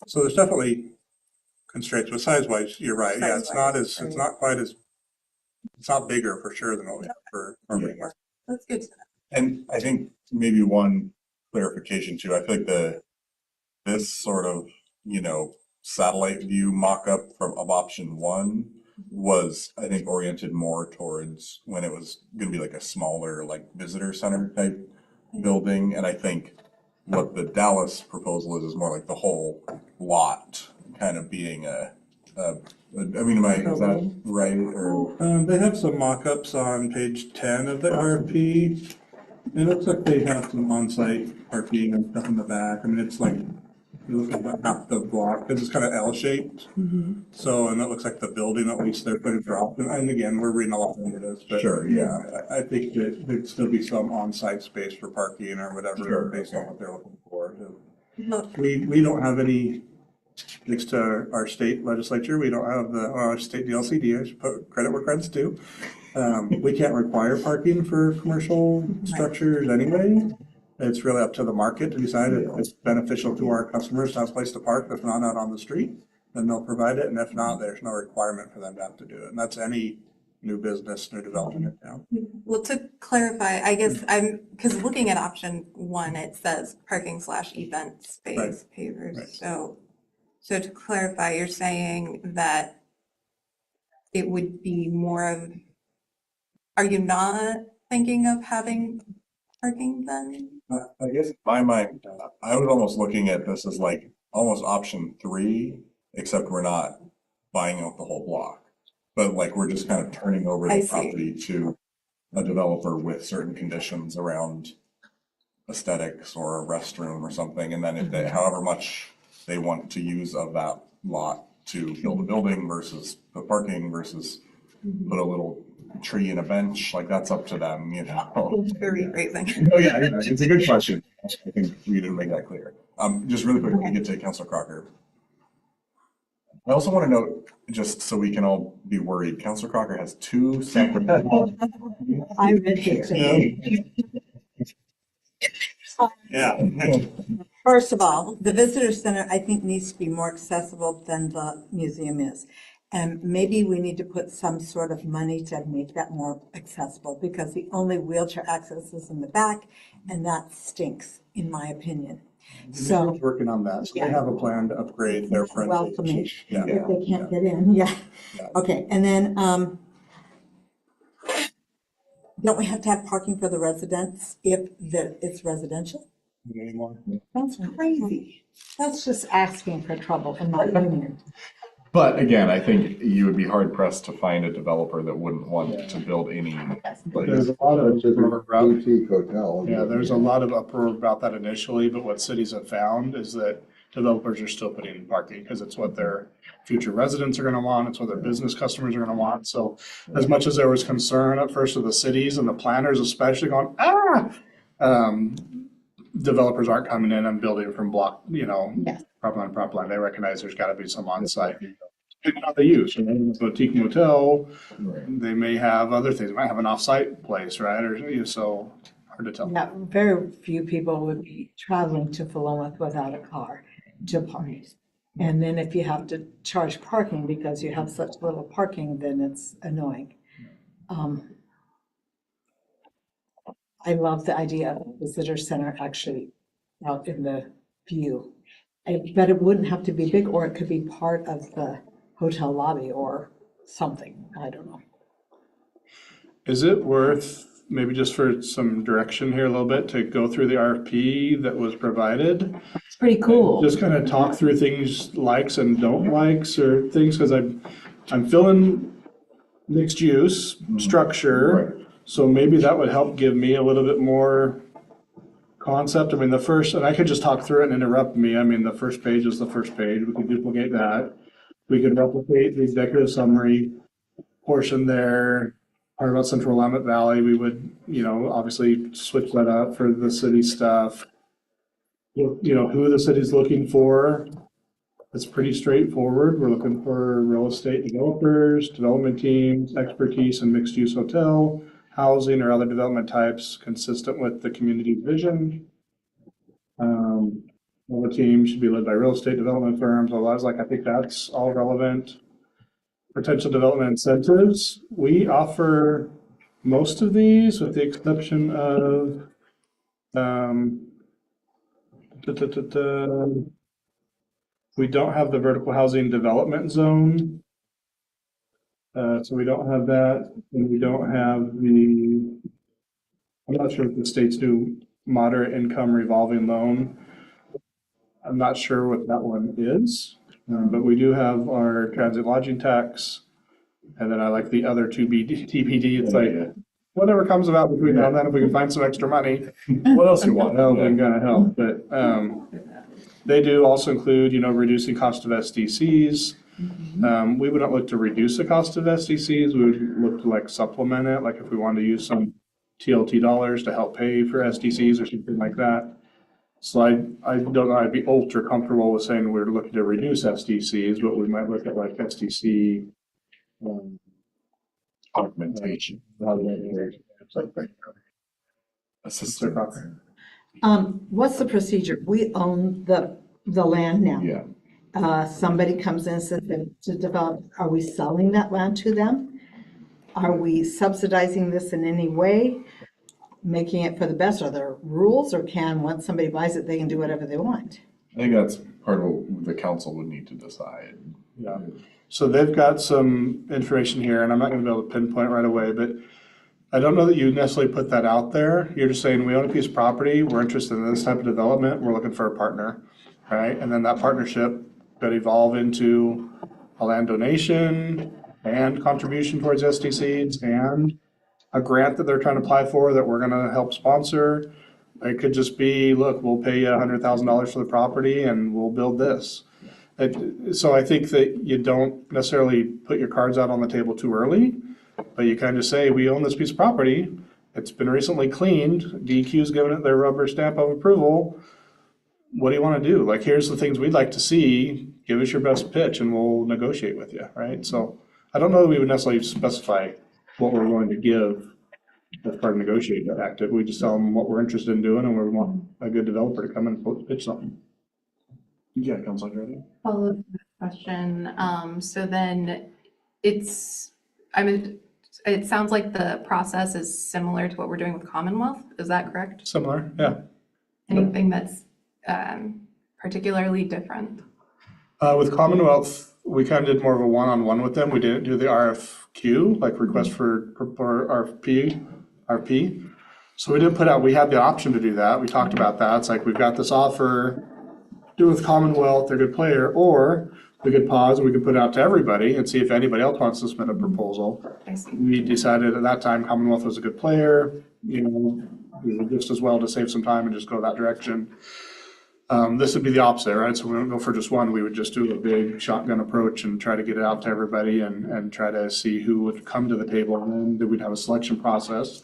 So there's definitely constraints, but size-wise, you're right. Yeah, it's not bigger for sure than what we have for urban. Yeah. That's good. And I think maybe one clarification too, I feel like this sort of, satellite view mock-up of option one was, I think, oriented more towards when it was gonna be like a smaller, like visitor center type building. And I think what the Dallas proposal is more like the whole lot kind of being is that right? Or, They have some mock-ups on page 10 of the RFP. It looks like they have some on-site parking and stuff in the back. I mean, it's like, you look at about half the block, because it's kind of L-shaped. So, and it looks like the building, at least they're going to drop. And again, we're reading a lot into this, but Sure, yeah. I think that there'd still be some on-site space for parking or whatever, Sure, based on okay. what they're looking for. Look, We don't have any, next to our state legislature, we don't have our state DLCD, I should put credit where credit's due. We can't require parking for commercial structures anyway. It's really up to the market to decide if it's beneficial to our customers to have a place to park. If not, out on the street, then they'll provide it. And if not, there's no requirement for them to have to do it. And that's any new business, new development in town. well, to clarify, I guess because looking at option one, it says parking / event space pavers. Right. So to clarify, you're saying that it would be more of, are you not thinking of having parking then? I guess in my mind, I was almost looking at this as like almost option three, except we're not buying out the whole block. But like we're just kind of turning over I the see. property to a developer with certain conditions around aesthetics or a restroom or something. And then if they, however much they want to use of that lot to build a building versus the parking versus put a little tree and a bench, like that's up to them, Very great thing. Oh, yeah, it's a good question. I think we didn't make that clear. Just really quick, we get to Councilor Crocker. I also want to note, just so we can all be worried, Councilor Crocker has two separate. I read here. Yeah. First of all, the visitor center, I think, needs to be more accessible than the museum is. And maybe we need to put some sort of money to make that more accessible, because the only wheelchair access is in the back, and that stinks, in my opinion. So, Working on that. So they have a plan to upgrade their front. welcoming, Yeah. if they can't get in, yeah. Yeah. Okay, and then, don't we have to have parking for the residents if it's residential? Anymore. That's crazy. That's just asking for trouble, in my opinion. But again, I think you would be hard pressed to find a developer that wouldn't want to build any. There's a lot of uproar about, boutique hotel. yeah, there's a lot of uproar about that initially, but what cities have found is that developers are still putting in parking because it's what their future residents are gonna want, it's what their business customers are gonna want. So as much as there was concern at first of the cities and the planners especially going, developers aren't coming in and building from block, Yes. prop line. They recognize there's gotta be some on-site. Depending on how they use, boutique motel, they may have other things, they might have an off-site place, right? Or, so hard to tell. Yeah, very few people would be traveling to Philomath without a car to park. And then if you have to charge parking because you have such little parking, then it's annoying. I love the idea of a visitor center actually out in the view. But it wouldn't have to be big, or it could be part of the hotel lobby or something, I don't know. Is it worth, maybe just for some direction here a little bit, to go through the RFP that was provided pretty cool. Just kind of talk through things, likes and don't likes or things, because I'm feeling mixed use structure. Right. So maybe that would help give me a little bit more concept. I mean, the first, and I could just talk through it and interrupt me. I mean, the first page is the first page. We could duplicate that. We could replicate the executive summary portion there. Part about Central Willamette Valley, we would, obviously switch that up for the city stuff. Who the city's looking for. It's pretty straightforward. We're looking for real estate developers, development teams, expertise in mixed-use hotel, housing, or other development types consistent with the community's vision. All the teams should be led by real estate development firms. Otherwise, I think that's all relevant. Potential development incentives. We offer most of these with the exception of we don't have the vertical housing development zone. So we don't have that, and we don't have I'm not sure if the states do moderate income revolving loan. I'm not sure what that one is, but we do have our transit lodging tax. And then I like the other two TBD. It's like, whatever comes about between now and then, if we can find some extra money, What else you want? that'll be gonna help. But they do also include, reducing cost of SDCs. We wouldn't look to reduce the cost of SDCs. We would look to supplement it, like if we wanted to use some TLT dollars to help pay for SDCs or something like that. So I don't know, I'd be ultra comfortable with saying we're looking to reduce SDCs, but we might look at SDC. Augmentation. Assistant. What's the procedure? We own the land now. Yeah. Somebody comes in and says to develop, are we selling that land to them? Are we subsidizing this in any way? Making it for the best? Are there rules, or once somebody buys it, they can do whatever they want? I think that's part of what the council would need to decide. Yeah. So they've got some information here, and I'm not gonna be able to pinpoint right away, but I don't know that you necessarily put that out there. You're just saying, we own a piece of property, we're interested in this type of development, we're looking for a partner, right? And then that partnership could evolve into a land donation and contribution towards SDCs and a grant that they're trying to apply for that we're gonna help sponsor. It could just be, look, we'll pay you $100,000 for the property and we'll build this. So I think that you don't necessarily put your cards out on the table too early, but you kind of say, we own this piece of property. It's been recently cleaned. DEQ's given it their rubber stamp of approval. What do you want to do? Here's the things we'd like to see. Give us your best pitch and we'll negotiate with you, right? So I don't know that we would necessarily specify what we're willing to give as part of negotiating that active. We just tell them what we're interested in doing and we want a good developer to come in and pitch something. Yeah, Councilor Jordan. Follow-up question. So then it sounds like the process is similar to what we're doing with Commonwealth. Is that correct? Similar, yeah. Anything that's particularly different? With Commonwealth, we kind of did more of a one-on-one with them. We didn't do the RFQ, request for RP. So we didn't put out, we had the option to do that. We talked about that. It's we've got this offer, do it with Commonwealth, they're a good player, or we could pause and we could put it out to everybody and see if anybody else wants to submit a proposal. I see. We decided at that time Commonwealth was a good player, we would just as well to save some time and just go that direction. This would be the opposite, right? So we don't go for just one, we would just do a big shotgun approach and try to get it out to everybody and try to see who would come to the table. And then we'd have a selection process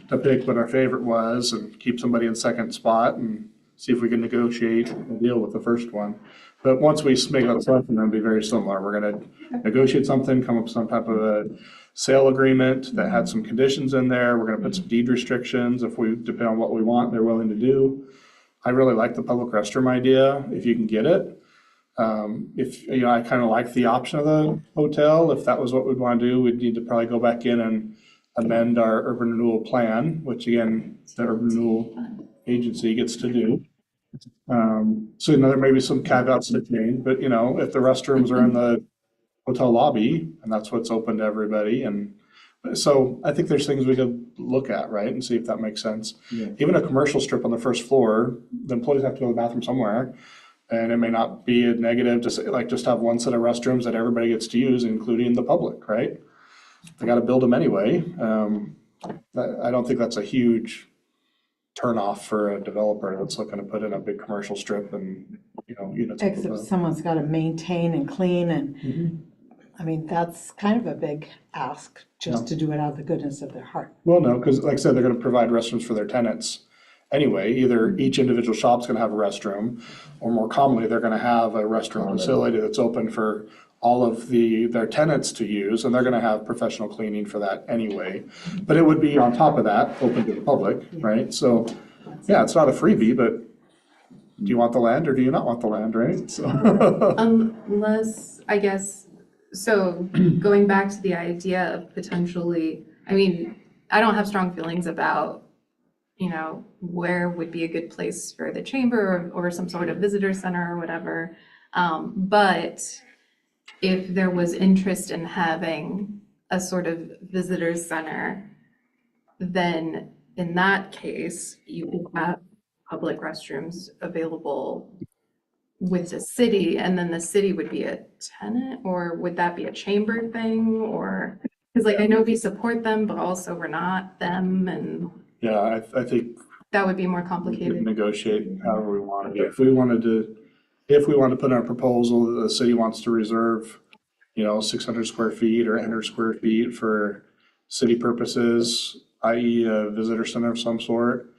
to pick what our favorite was and keep somebody in second spot and see if we can negotiate a deal with the first one. But once we make that selection, it'll be very similar. We're gonna negotiate something, come up with some type of a sale agreement that had some conditions in there. We're gonna put some deed restrictions if we, depend on what we want, they're willing to do. I really like the public restroom idea, if you can get it. I kind of like the option of the hotel. If that was what we'd want to do, we'd need to probably go back in and amend our urban renewal plan, which again, the urban renewal agency gets to do. So there may be some caveats to change, but if the restrooms are in the hotel lobby and that's what's open to everybody, and so I think there's things we could look at, right, and see if that makes sense. Yeah. Even a commercial strip on the first floor, the employees have to go to the bathroom somewhere. And it may not be a negative to say, like, just have one set of restrooms that everybody gets to use, including the public, right? They got to build them anyway. I don't think that's a huge turnoff for a developer that's looking to put in a big commercial strip and, units. Except someone's got to maintain and clean and, I mean, that's kind of a big ask just to do it out of the goodness of their heart. Well, no, because like I said, they're going to provide restrooms for their tenants anyway. Either each individual shop's going to have a restroom, or more commonly, they're going to have a restroom facility that's open for all of their tenants to use, and they're going to have professional cleaning for that anyway. But it would be on top of that, open to the public, right? So, yeah, it's not a freebie, but do you want the land or do you not want the land, right? So. Unless, I guess, so going back to the idea of potentially, I mean, I don't have strong feelings about, where would be a good place for the chamber or some sort of visitor center or whatever. But if there was interest in having a sort of visitor center, then in that case, you would have public restrooms available with the city, and then the city would be a tenant, or would that be a chamber thing? Or, because like, I know we support them, but also we're not them, and Yeah, I think that would be more we could complicated. negotiate however we want to. If we wanted to put in a proposal that the city wants to reserve, 600 square feet or 800 square feet for city purposes, i.e. a visitor center of some sort,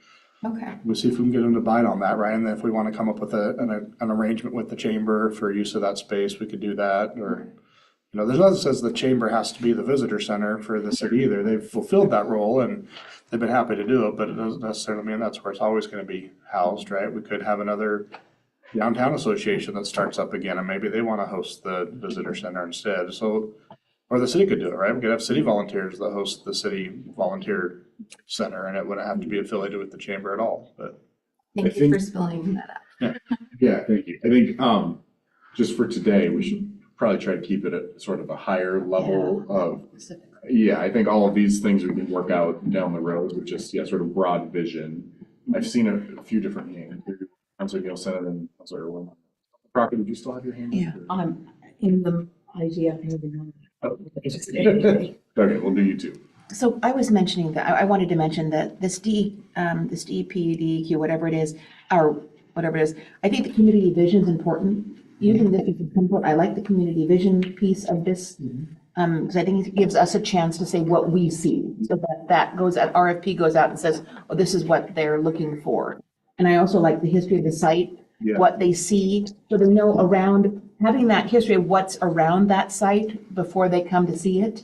Okay, we'll see if we can get them to bite on that, right? And then if we want to come up with an arrangement with the chamber for use of that space, we could do that. Or, there's nothing that says the chamber has to be the visitor center for the city either. They've fulfilled that role and they've been happy to do it, but it doesn't necessarily mean that's where it's always going to be housed, right? We could have another downtown association that starts up again, and maybe they want to host the visitor center instead. So, or the city could do it, right? We could have city volunteers that host the city volunteer center, and it wouldn't have to be affiliated with the chamber at all, but. thank you for spelling that out. Yeah, thank you. I think, just for today, we should probably try to keep it at sort of a higher level of, yeah, I think all of these things we can work out down the road with just, sort of broad vision. I've seen a few different hands. Councilor Nielsen and Councilor Irwin. Crocker, did you still have your hand? Yeah. I'm in the idea of moving on. Okay, we'll do you too. So I was mentioning that, I wanted to mention that this DEP, whatever it is, or whatever it is, I think the community vision is important. Using this as a template, I like the community vision piece of this, because I think it gives us a chance to say what we see. So that RFP goes out and says, oh, this is what they're looking for. And I also like the history of the site, what they see, so they know around, having that history of what's around that site before they come to see it,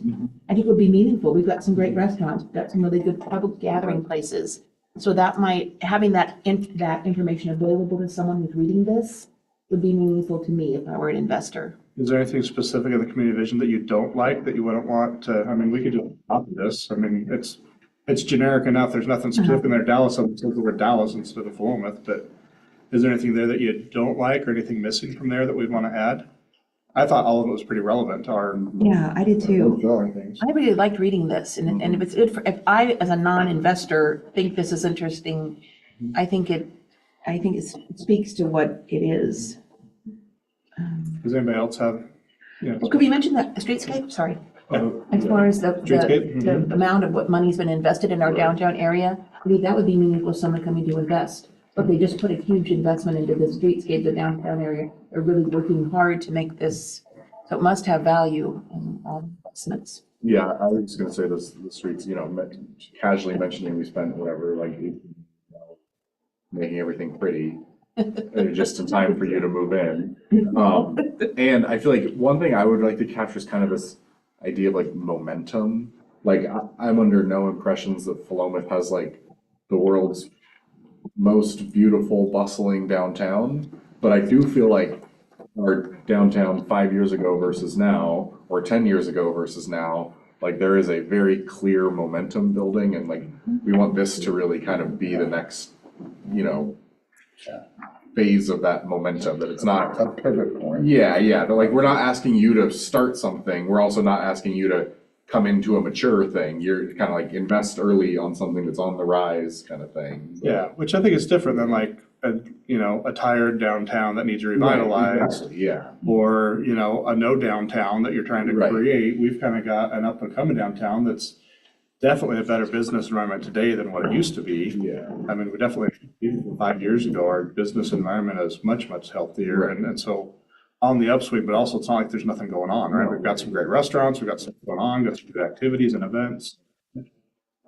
I think would be meaningful. We've got some great restaurants, we've got some really good public gathering places. So that having that information available to someone who's reading this would be meaningful to me if I were an investor. Is there anything specific in the community vision that you don't like, that you wouldn't want to, we could just copy this. It's generic enough. There's nothing specific in there. Dallas, says the word Dallas instead of Philomath, but is there anything there that you don't like or anything missing from there that we'd want to add? I thought all of it was pretty relevant to our. Yeah, I did too. Things. I really liked reading this, and if it's good if I, as a non-investor, think this is interesting, I think it speaks to what it is. Does anybody else have? Well, could we mention the streetscape? Sorry. Oh, As far as the Streetscape? amount of what money's been invested in our downtown area, I think that would be meaningful to someone coming to invest. But they just put a huge investment into the streetscape, the downtown area. They're really working hard to make this, so it must have value in all investments. Yeah, I was just gonna say the streets, casually mentioning we spent whatever, making everything pretty, just in time for you to move in. And I feel like one thing I would like to capture is kind of this idea of momentum. I'm under no impressions that Philomath has the world's most beautiful, bustling downtown, but I do feel like our downtown 5 years ago versus now, or 10 years ago versus now, there is a very clear momentum building, and we want this to really kind of be the next, phase of that momentum, that it's not a pivot point. Yeah, but we're not asking you to start something. We're also not asking you to come into a mature thing. You're kind of like invest early on something that's on the rise kind of thing. But- Yeah, which I think is different than like a tired downtown that needs revitalized. Right, exactly, yeah. Or, a no downtown that you're trying to Right. create. We've kind of got an up and coming downtown that's definitely a better business environment today than what it used to be. Yeah. I mean, we definitely, even 5 years ago, our business environment is much, much healthier. Right. And so on the upswing, but also it's not like there's nothing going on, right? We've got some great restaurants, we've got something going on, got some good activities and events. Yeah.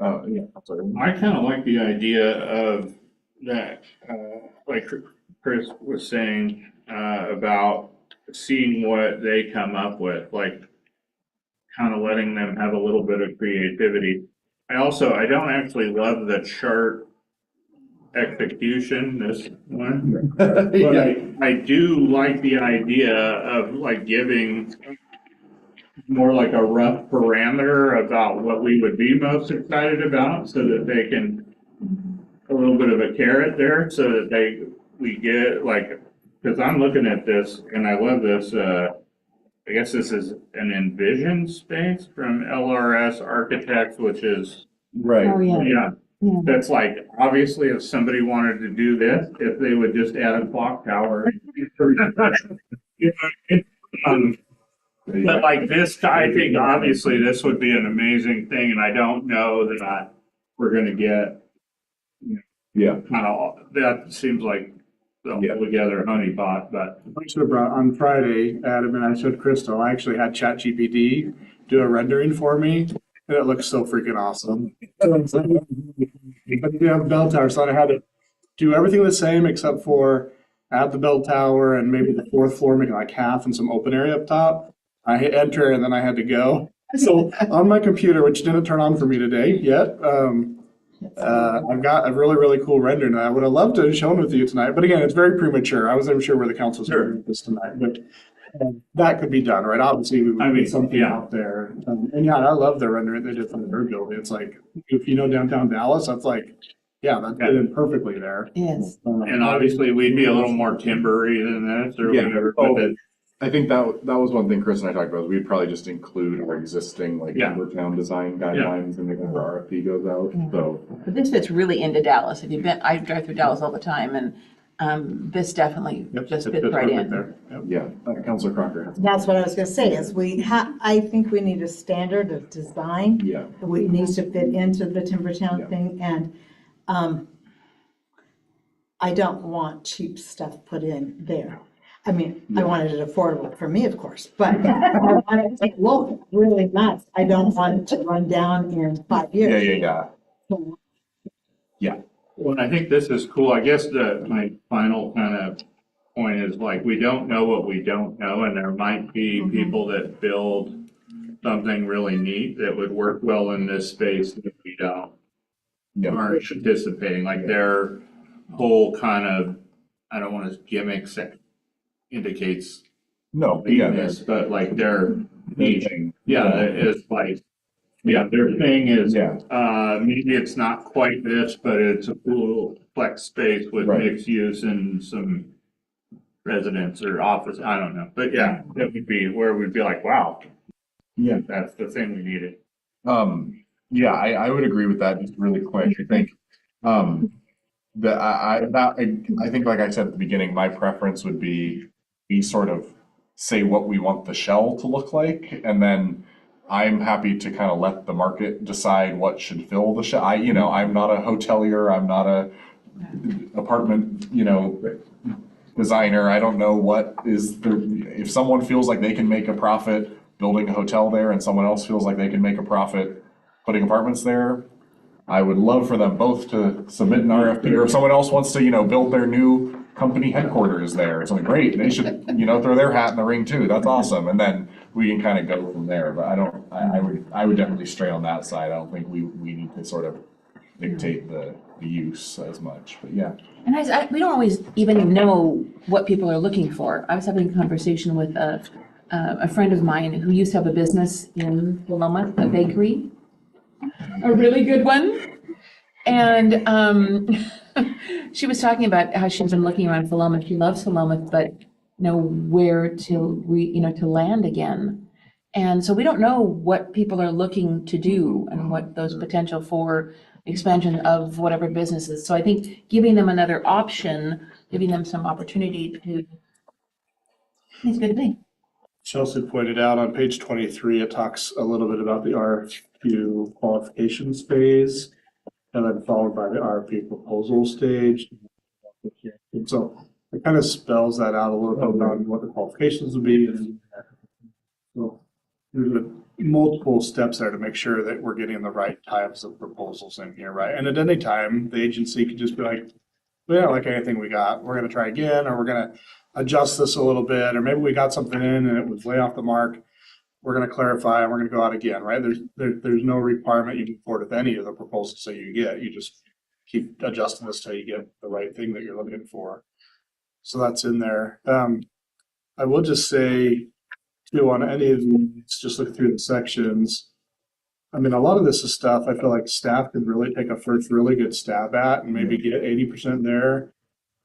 I'm sorry. I kind of like the idea of that, like Chris was saying, about seeing what they come up with, like kind of letting them have a little bit of creativity. I don't actually love the chart execution, this one. But I do like the idea of like giving more like a rough parameter about what we would be most excited about so that they can, a little bit of a carrot there so that we get like, because I'm looking at this and I love this, I guess this is an envision space from LRS Architects, which is, Right. Oh, yeah. yeah, Yeah. that's like, obviously, if somebody wanted to do this, if they would just add a clock tower. But like this, I think obviously this would be an amazing thing, and I don't know that we're gonna get Yeah. kind of, that seems like the Yeah. altogether honeypot, but. I should have brought, on Friday, Adam and I showed Crystal, I actually had ChatGPT do a rendering for me, and it looks so freaking awesome. But you have bell tower, so I had to do everything the same except for add the bell tower and maybe the fourth floor, make it like half and some open area up top. I hit enter and then I had to go. So on my computer, which didn't turn on for me today yet, I've got a really, really cool render, and I would have loved to have shown with you tonight. But again, it's very premature. I wasn't even sure where the council's going with this tonight, but that could be done, right? Obviously, we I would mean, get something yeah. out there. And yeah, I love the rendering they did from the bird building. It's like, if you know downtown Dallas, that's like, yeah, that fit in perfectly there. Yes. And obviously, we'd be a little more timbery than this or Yeah. whatever, Oh. but I think that was one thing Chris and I talked about. We'd probably just include our existing like Yeah. Timbertown design guidelines and the RFP goes out. Yeah. So But this fits really into Dallas. If you've been, I drive through Dallas all the time, and this definitely Yep, just it fits fits right perfect in. there. Yep. yeah, Councilor Crocker. That's what I was gonna say, is I think we need a standard of design. Yeah. We needs to fit into the Timbertown Yeah. thing, and, I don't want cheap stuff put in there. I mean, I wanted it affordable for me, of course, but I want it to look really nice. I don't want it to run down in 5 Yeah, years. yeah, yeah. well, I think this is cool. I guess my final kind of point is like, we don't know what we don't know, and there might be people that build something really neat that would work well in this space that we don't, Yeah. aren't anticipating, like their whole kind of, I don't want to gimmicks that indicates No, yeah, weakness, but like their niche, thing. yeah, it's like, yeah, their thing is, Yeah. maybe it's not quite this, but it's a cool flex space with Right. mixed use and some residence or office, I don't know, but yeah, that would be where we'd be like, wow. Yeah. That's the thing we needed. Yeah, I would agree with that just really quick. I think, I think, like I said at the beginning, my preference would be we sort of say what we want the shell to look like, and then I'm happy to kind of let the market decide what should fill the shell. I'm not a hotelier, I'm not a apartment, designer. I don't know what is if someone feels like they can make a profit building a hotel there and someone else feels like they can make a profit putting apartments there, I would love for them both to submit an RFP, or if someone else wants to, build their new company headquarters there, it's like, great, they should, throw their hat in the ring too, that's awesome, and then we can kind of go from there, but I would definitely stray on that side. I don't think we need to sort of dictate the use as much, but yeah. And we don't always even know what people are looking for. I was having a conversation with a friend of mine who used to have a business in Philomath, a bakery, a really good one. And she was talking about how she's been looking around Philomath. She loves Philomath, but know where to land again. And so we don't know what people are looking to do and what those potential for expansion of whatever businesses. So I think giving them another option, giving them some opportunity to, is a good thing. Chelsea pointed out on page 23, it talks a little bit about the RFQ qualifications phase, and then followed by the RFP proposal stage. And so it kind of spells that out a little bit on what the qualifications would be. And so there's multiple steps there to make sure that we're getting the right types of proposals in here, right? And at any time, the agency could just be like, we don't like anything we got. We're going to try again, or we're going to adjust this a little bit, or maybe we got something in and it was way off the mark. We're going to clarify and we're going to go out again, right? There's no requirement you move forward with any of the proposals that you get. You just keep adjusting this till you get the right thing that you're looking for. So that's in there. I will just say, too, on any of these, just look through the sections. I mean, a lot of this is stuff I feel like staff could really take a first really good stab at and maybe get 80% there.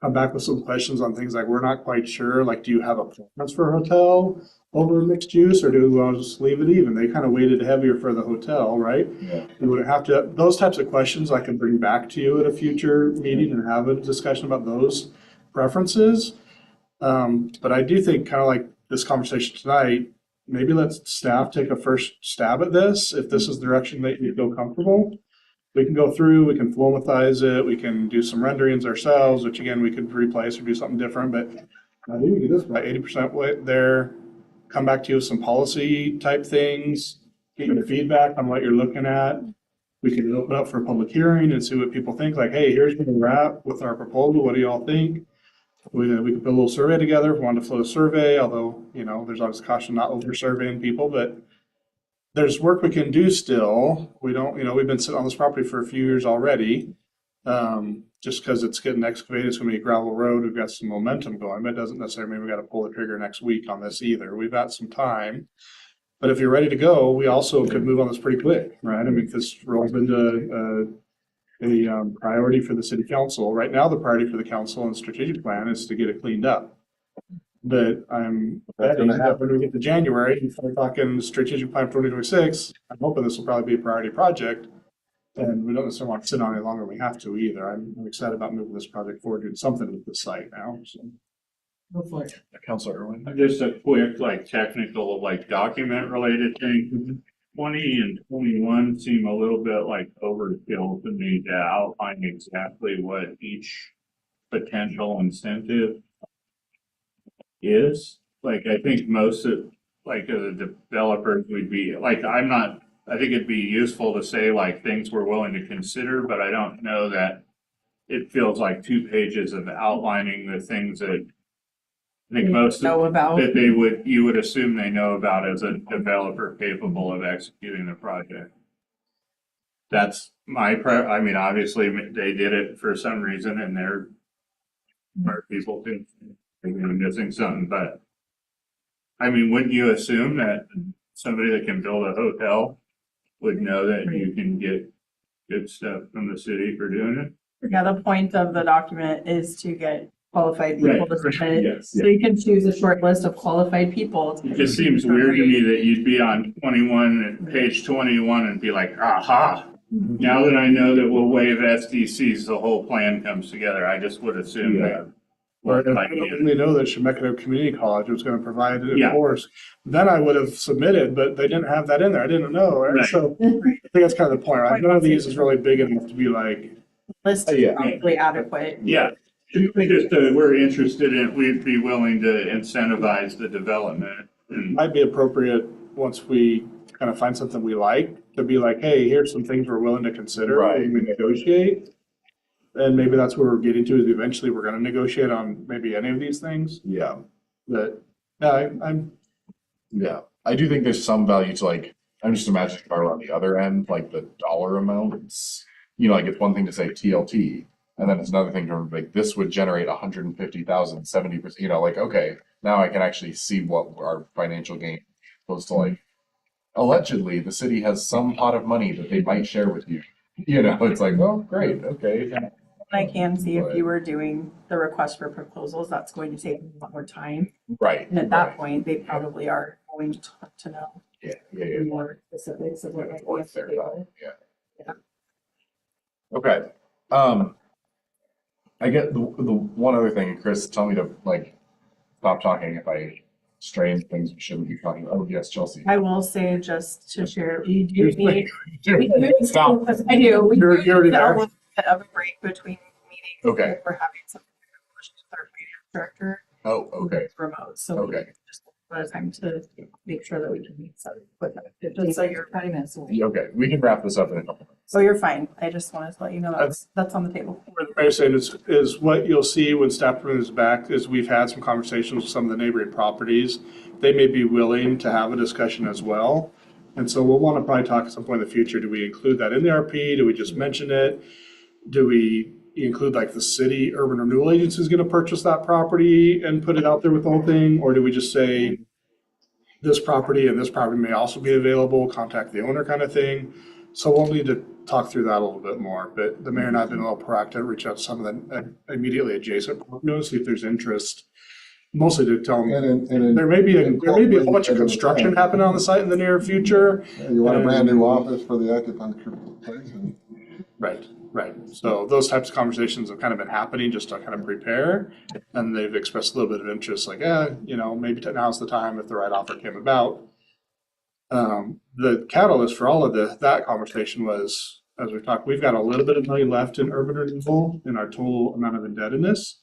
Come back with some questions on things like, we're not quite sure, like, do you have a preference for a hotel over mixed use, or do we want to just leave it even? They kind of weighted heavier for the hotel, right? Yeah. You would have to, those types of questions I can bring back to you at a future meeting and have a discussion about those preferences. But I do think, kind of like this conversation tonight, maybe let staff take a first stab at this. If this is the direction that you feel comfortable, we can go through, we can philomathize it, we can do some renderings ourselves, which again, we could replace or do something different, but I think we do this by 80% way there, come back to you with some policy type things, get your feedback on what you're looking at. We can open up for a public hearing and see what people think, like, hey, here's where we're at with our proposal, what do y'all think? We could put a little survey together if we wanted to float a survey, although, there's always caution not over surveying people, but there's work we can do still. We don't, we've been sitting on this property for a few years already. Just because it's getting excavated, it's gonna be a gravel road, we've got some momentum going, but it doesn't necessarily mean we gotta pull the trigger next week on this either. We've got some time. But if you're ready to go, we also could move on this pretty quick, right? I mean, this rolls into a priority for the city council. Right now, the priority for the council and strategic plan is to get it cleaned up. But I'm betting that when we get to January, if we're talking strategic plan for 2026, I'm hoping this will probably be a priority project. And we don't necessarily want to sit on it longer than we have to either. I'm excited about moving this project forward, doing something with the site now, so. Hopefully. Councilor Irwin? Just a quick, technical, document related thing. 20 and 21 seem a little bit like overkill to me to outline exactly what each potential incentive is. I think most of, the developers would be, I think it'd be useful to say things we're willing to consider, but I don't know that it feels like 2 pages of outlining the things that I think most know about. that you would assume they know about as a developer capable of executing the project. That's my I mean, obviously they did it for some reason and they're smart people think they're missing something, but I mean, wouldn't you assume that somebody that can build a hotel would know that you can get good stuff from the city for doing it? Yeah, the point of the document is to get qualified people to submit. Yes. So you can choose a short list of qualified people. It just seems weird to me that you'd be on 21, page 21 and be like, aha. Now that I know that we'll waive SDCs, the whole plan comes together. I just would assume that. Or if I only know that Shemekiah Community College was gonna provide it, Yeah. of course, then I would have submitted, but they didn't have that in there. I didn't know, right? Right. So I think that's kind of the point, right? None of these is really big enough to be like, List is Yeah. probably adequate. Yeah, just we're interested in, we'd be willing to incentivize the development. And might be appropriate once we kind of find something we like, to be like, hey, here's some things we're willing to consider Right. when we negotiate. And maybe that's where we're getting to, is eventually we're gonna negotiate on maybe any of these things. Yeah. But, yeah, I'm, Yeah, I do think there's some value to I'm just imagining if I were on the other end, the dollar amounts, it's one thing to say TLT, and then it's another thing to this would generate 150,000, 70%, okay, now I can actually see what our financial gain, opposed to allegedly the city has some pot of money that they might share with you. It's well, great, okay. I can see if you were doing the request for proposals, that's going to take a lot more time. Right. And at that point, they probably are going to know. Yeah. more specifics of what might be Or at the fair, table. yeah. Okay. I get the one other thing, Chris, tell me to like stop talking if I strain things we shouldn't be talking about. Oh, yes, Chelsea. I will say, just to share, we do need. Stop. I do. We do You're already need a there. little bit of a break between meetings. Okay. If we're having some conversations with our finance director. Oh, okay. It's remote, so we Okay. just a lot of time to make sure that we can meet some equipment. Just so you're 20 minutes away. Okay, we can wrap this up in a couple minutes. So you're fine. I just wanted to let you know that's on the table. What the mayor's saying is what you'll see when staff is back is we've had some conversations with some of the neighboring properties. They may be willing to have a discussion as well. And so we'll want to probably talk at some point in the future. Do we include that in the RP? Do we just mention it? Do we include like the city urban renewal agency is going to purchase that property and put it out there with the whole thing? Or do we just say this property and this property may also be available, contact the owner kind of thing? So we'll need to talk through that a little bit more, but the mayor and I have been a little proactive, reach out to some of the immediately adjacent properties, see if there's interest. Mostly to tell them, there may be a whole bunch of construction happening on the site in the near future. You want a brand new office for the acupuncture place and. Right. So those types of conversations have kind of been happening just to kind of prepare. And they've expressed a little bit of interest, like, maybe now's the time if the right offer came about. The catalyst for all of that conversation was, as we talked, we've got a little bit of money left in urban renewal in our total amount of indebtedness.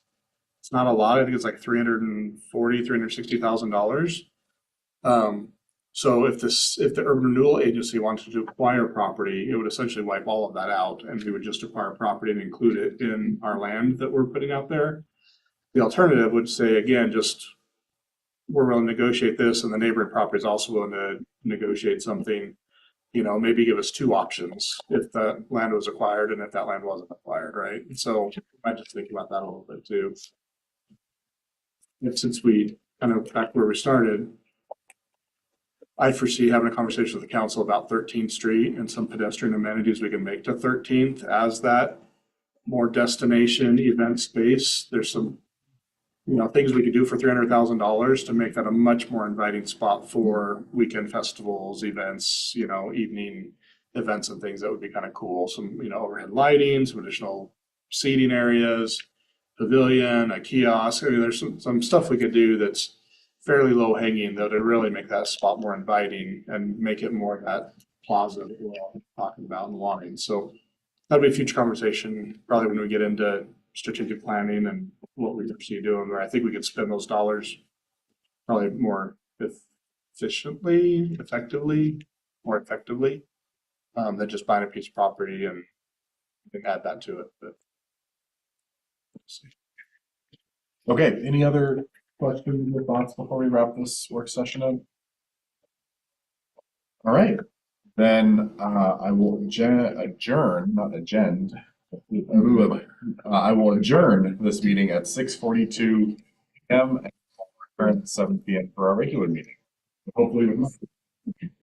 It's not a lot. I think it's like $360,000. So if the urban renewal agency wanted to acquire property, it would essentially wipe all of that out and we would just acquire property and include it in our land that we're putting out there. The alternative would say, again, just we're willing to negotiate this and the neighboring property is also willing to negotiate something, maybe give us two options if the land was acquired and if that land wasn't acquired, right? So I just think about that a little bit too. And since we kind of back where we started, I foresee having a conversation with the council about 13th Street and some pedestrian amenities we can make to 13th as that more destination event space. There's some, things we could do for $300,000 to make that a much more inviting spot for weekend festivals, events, evening events and things that would be kind of cool. Some, overhead lighting, some additional seating areas, pavilion, a kiosk. I mean, there's some stuff we could do that's fairly low hanging that would really make that spot more inviting and make it more of that plaza that we're all talking about and wanting. So that'll be a future conversation, probably when we get into strategic planning and what we foresee doing, where I think we could spend those dollars probably more more effectively than just buying a piece of property and add that to it. But Okay, any other questions or thoughts before we wrap this work session up? All right, then I will adjourn, not agend. I will adjourn this meeting at 6:42 p.m. and return at 7 p.m. for our regular meeting. Hopefully,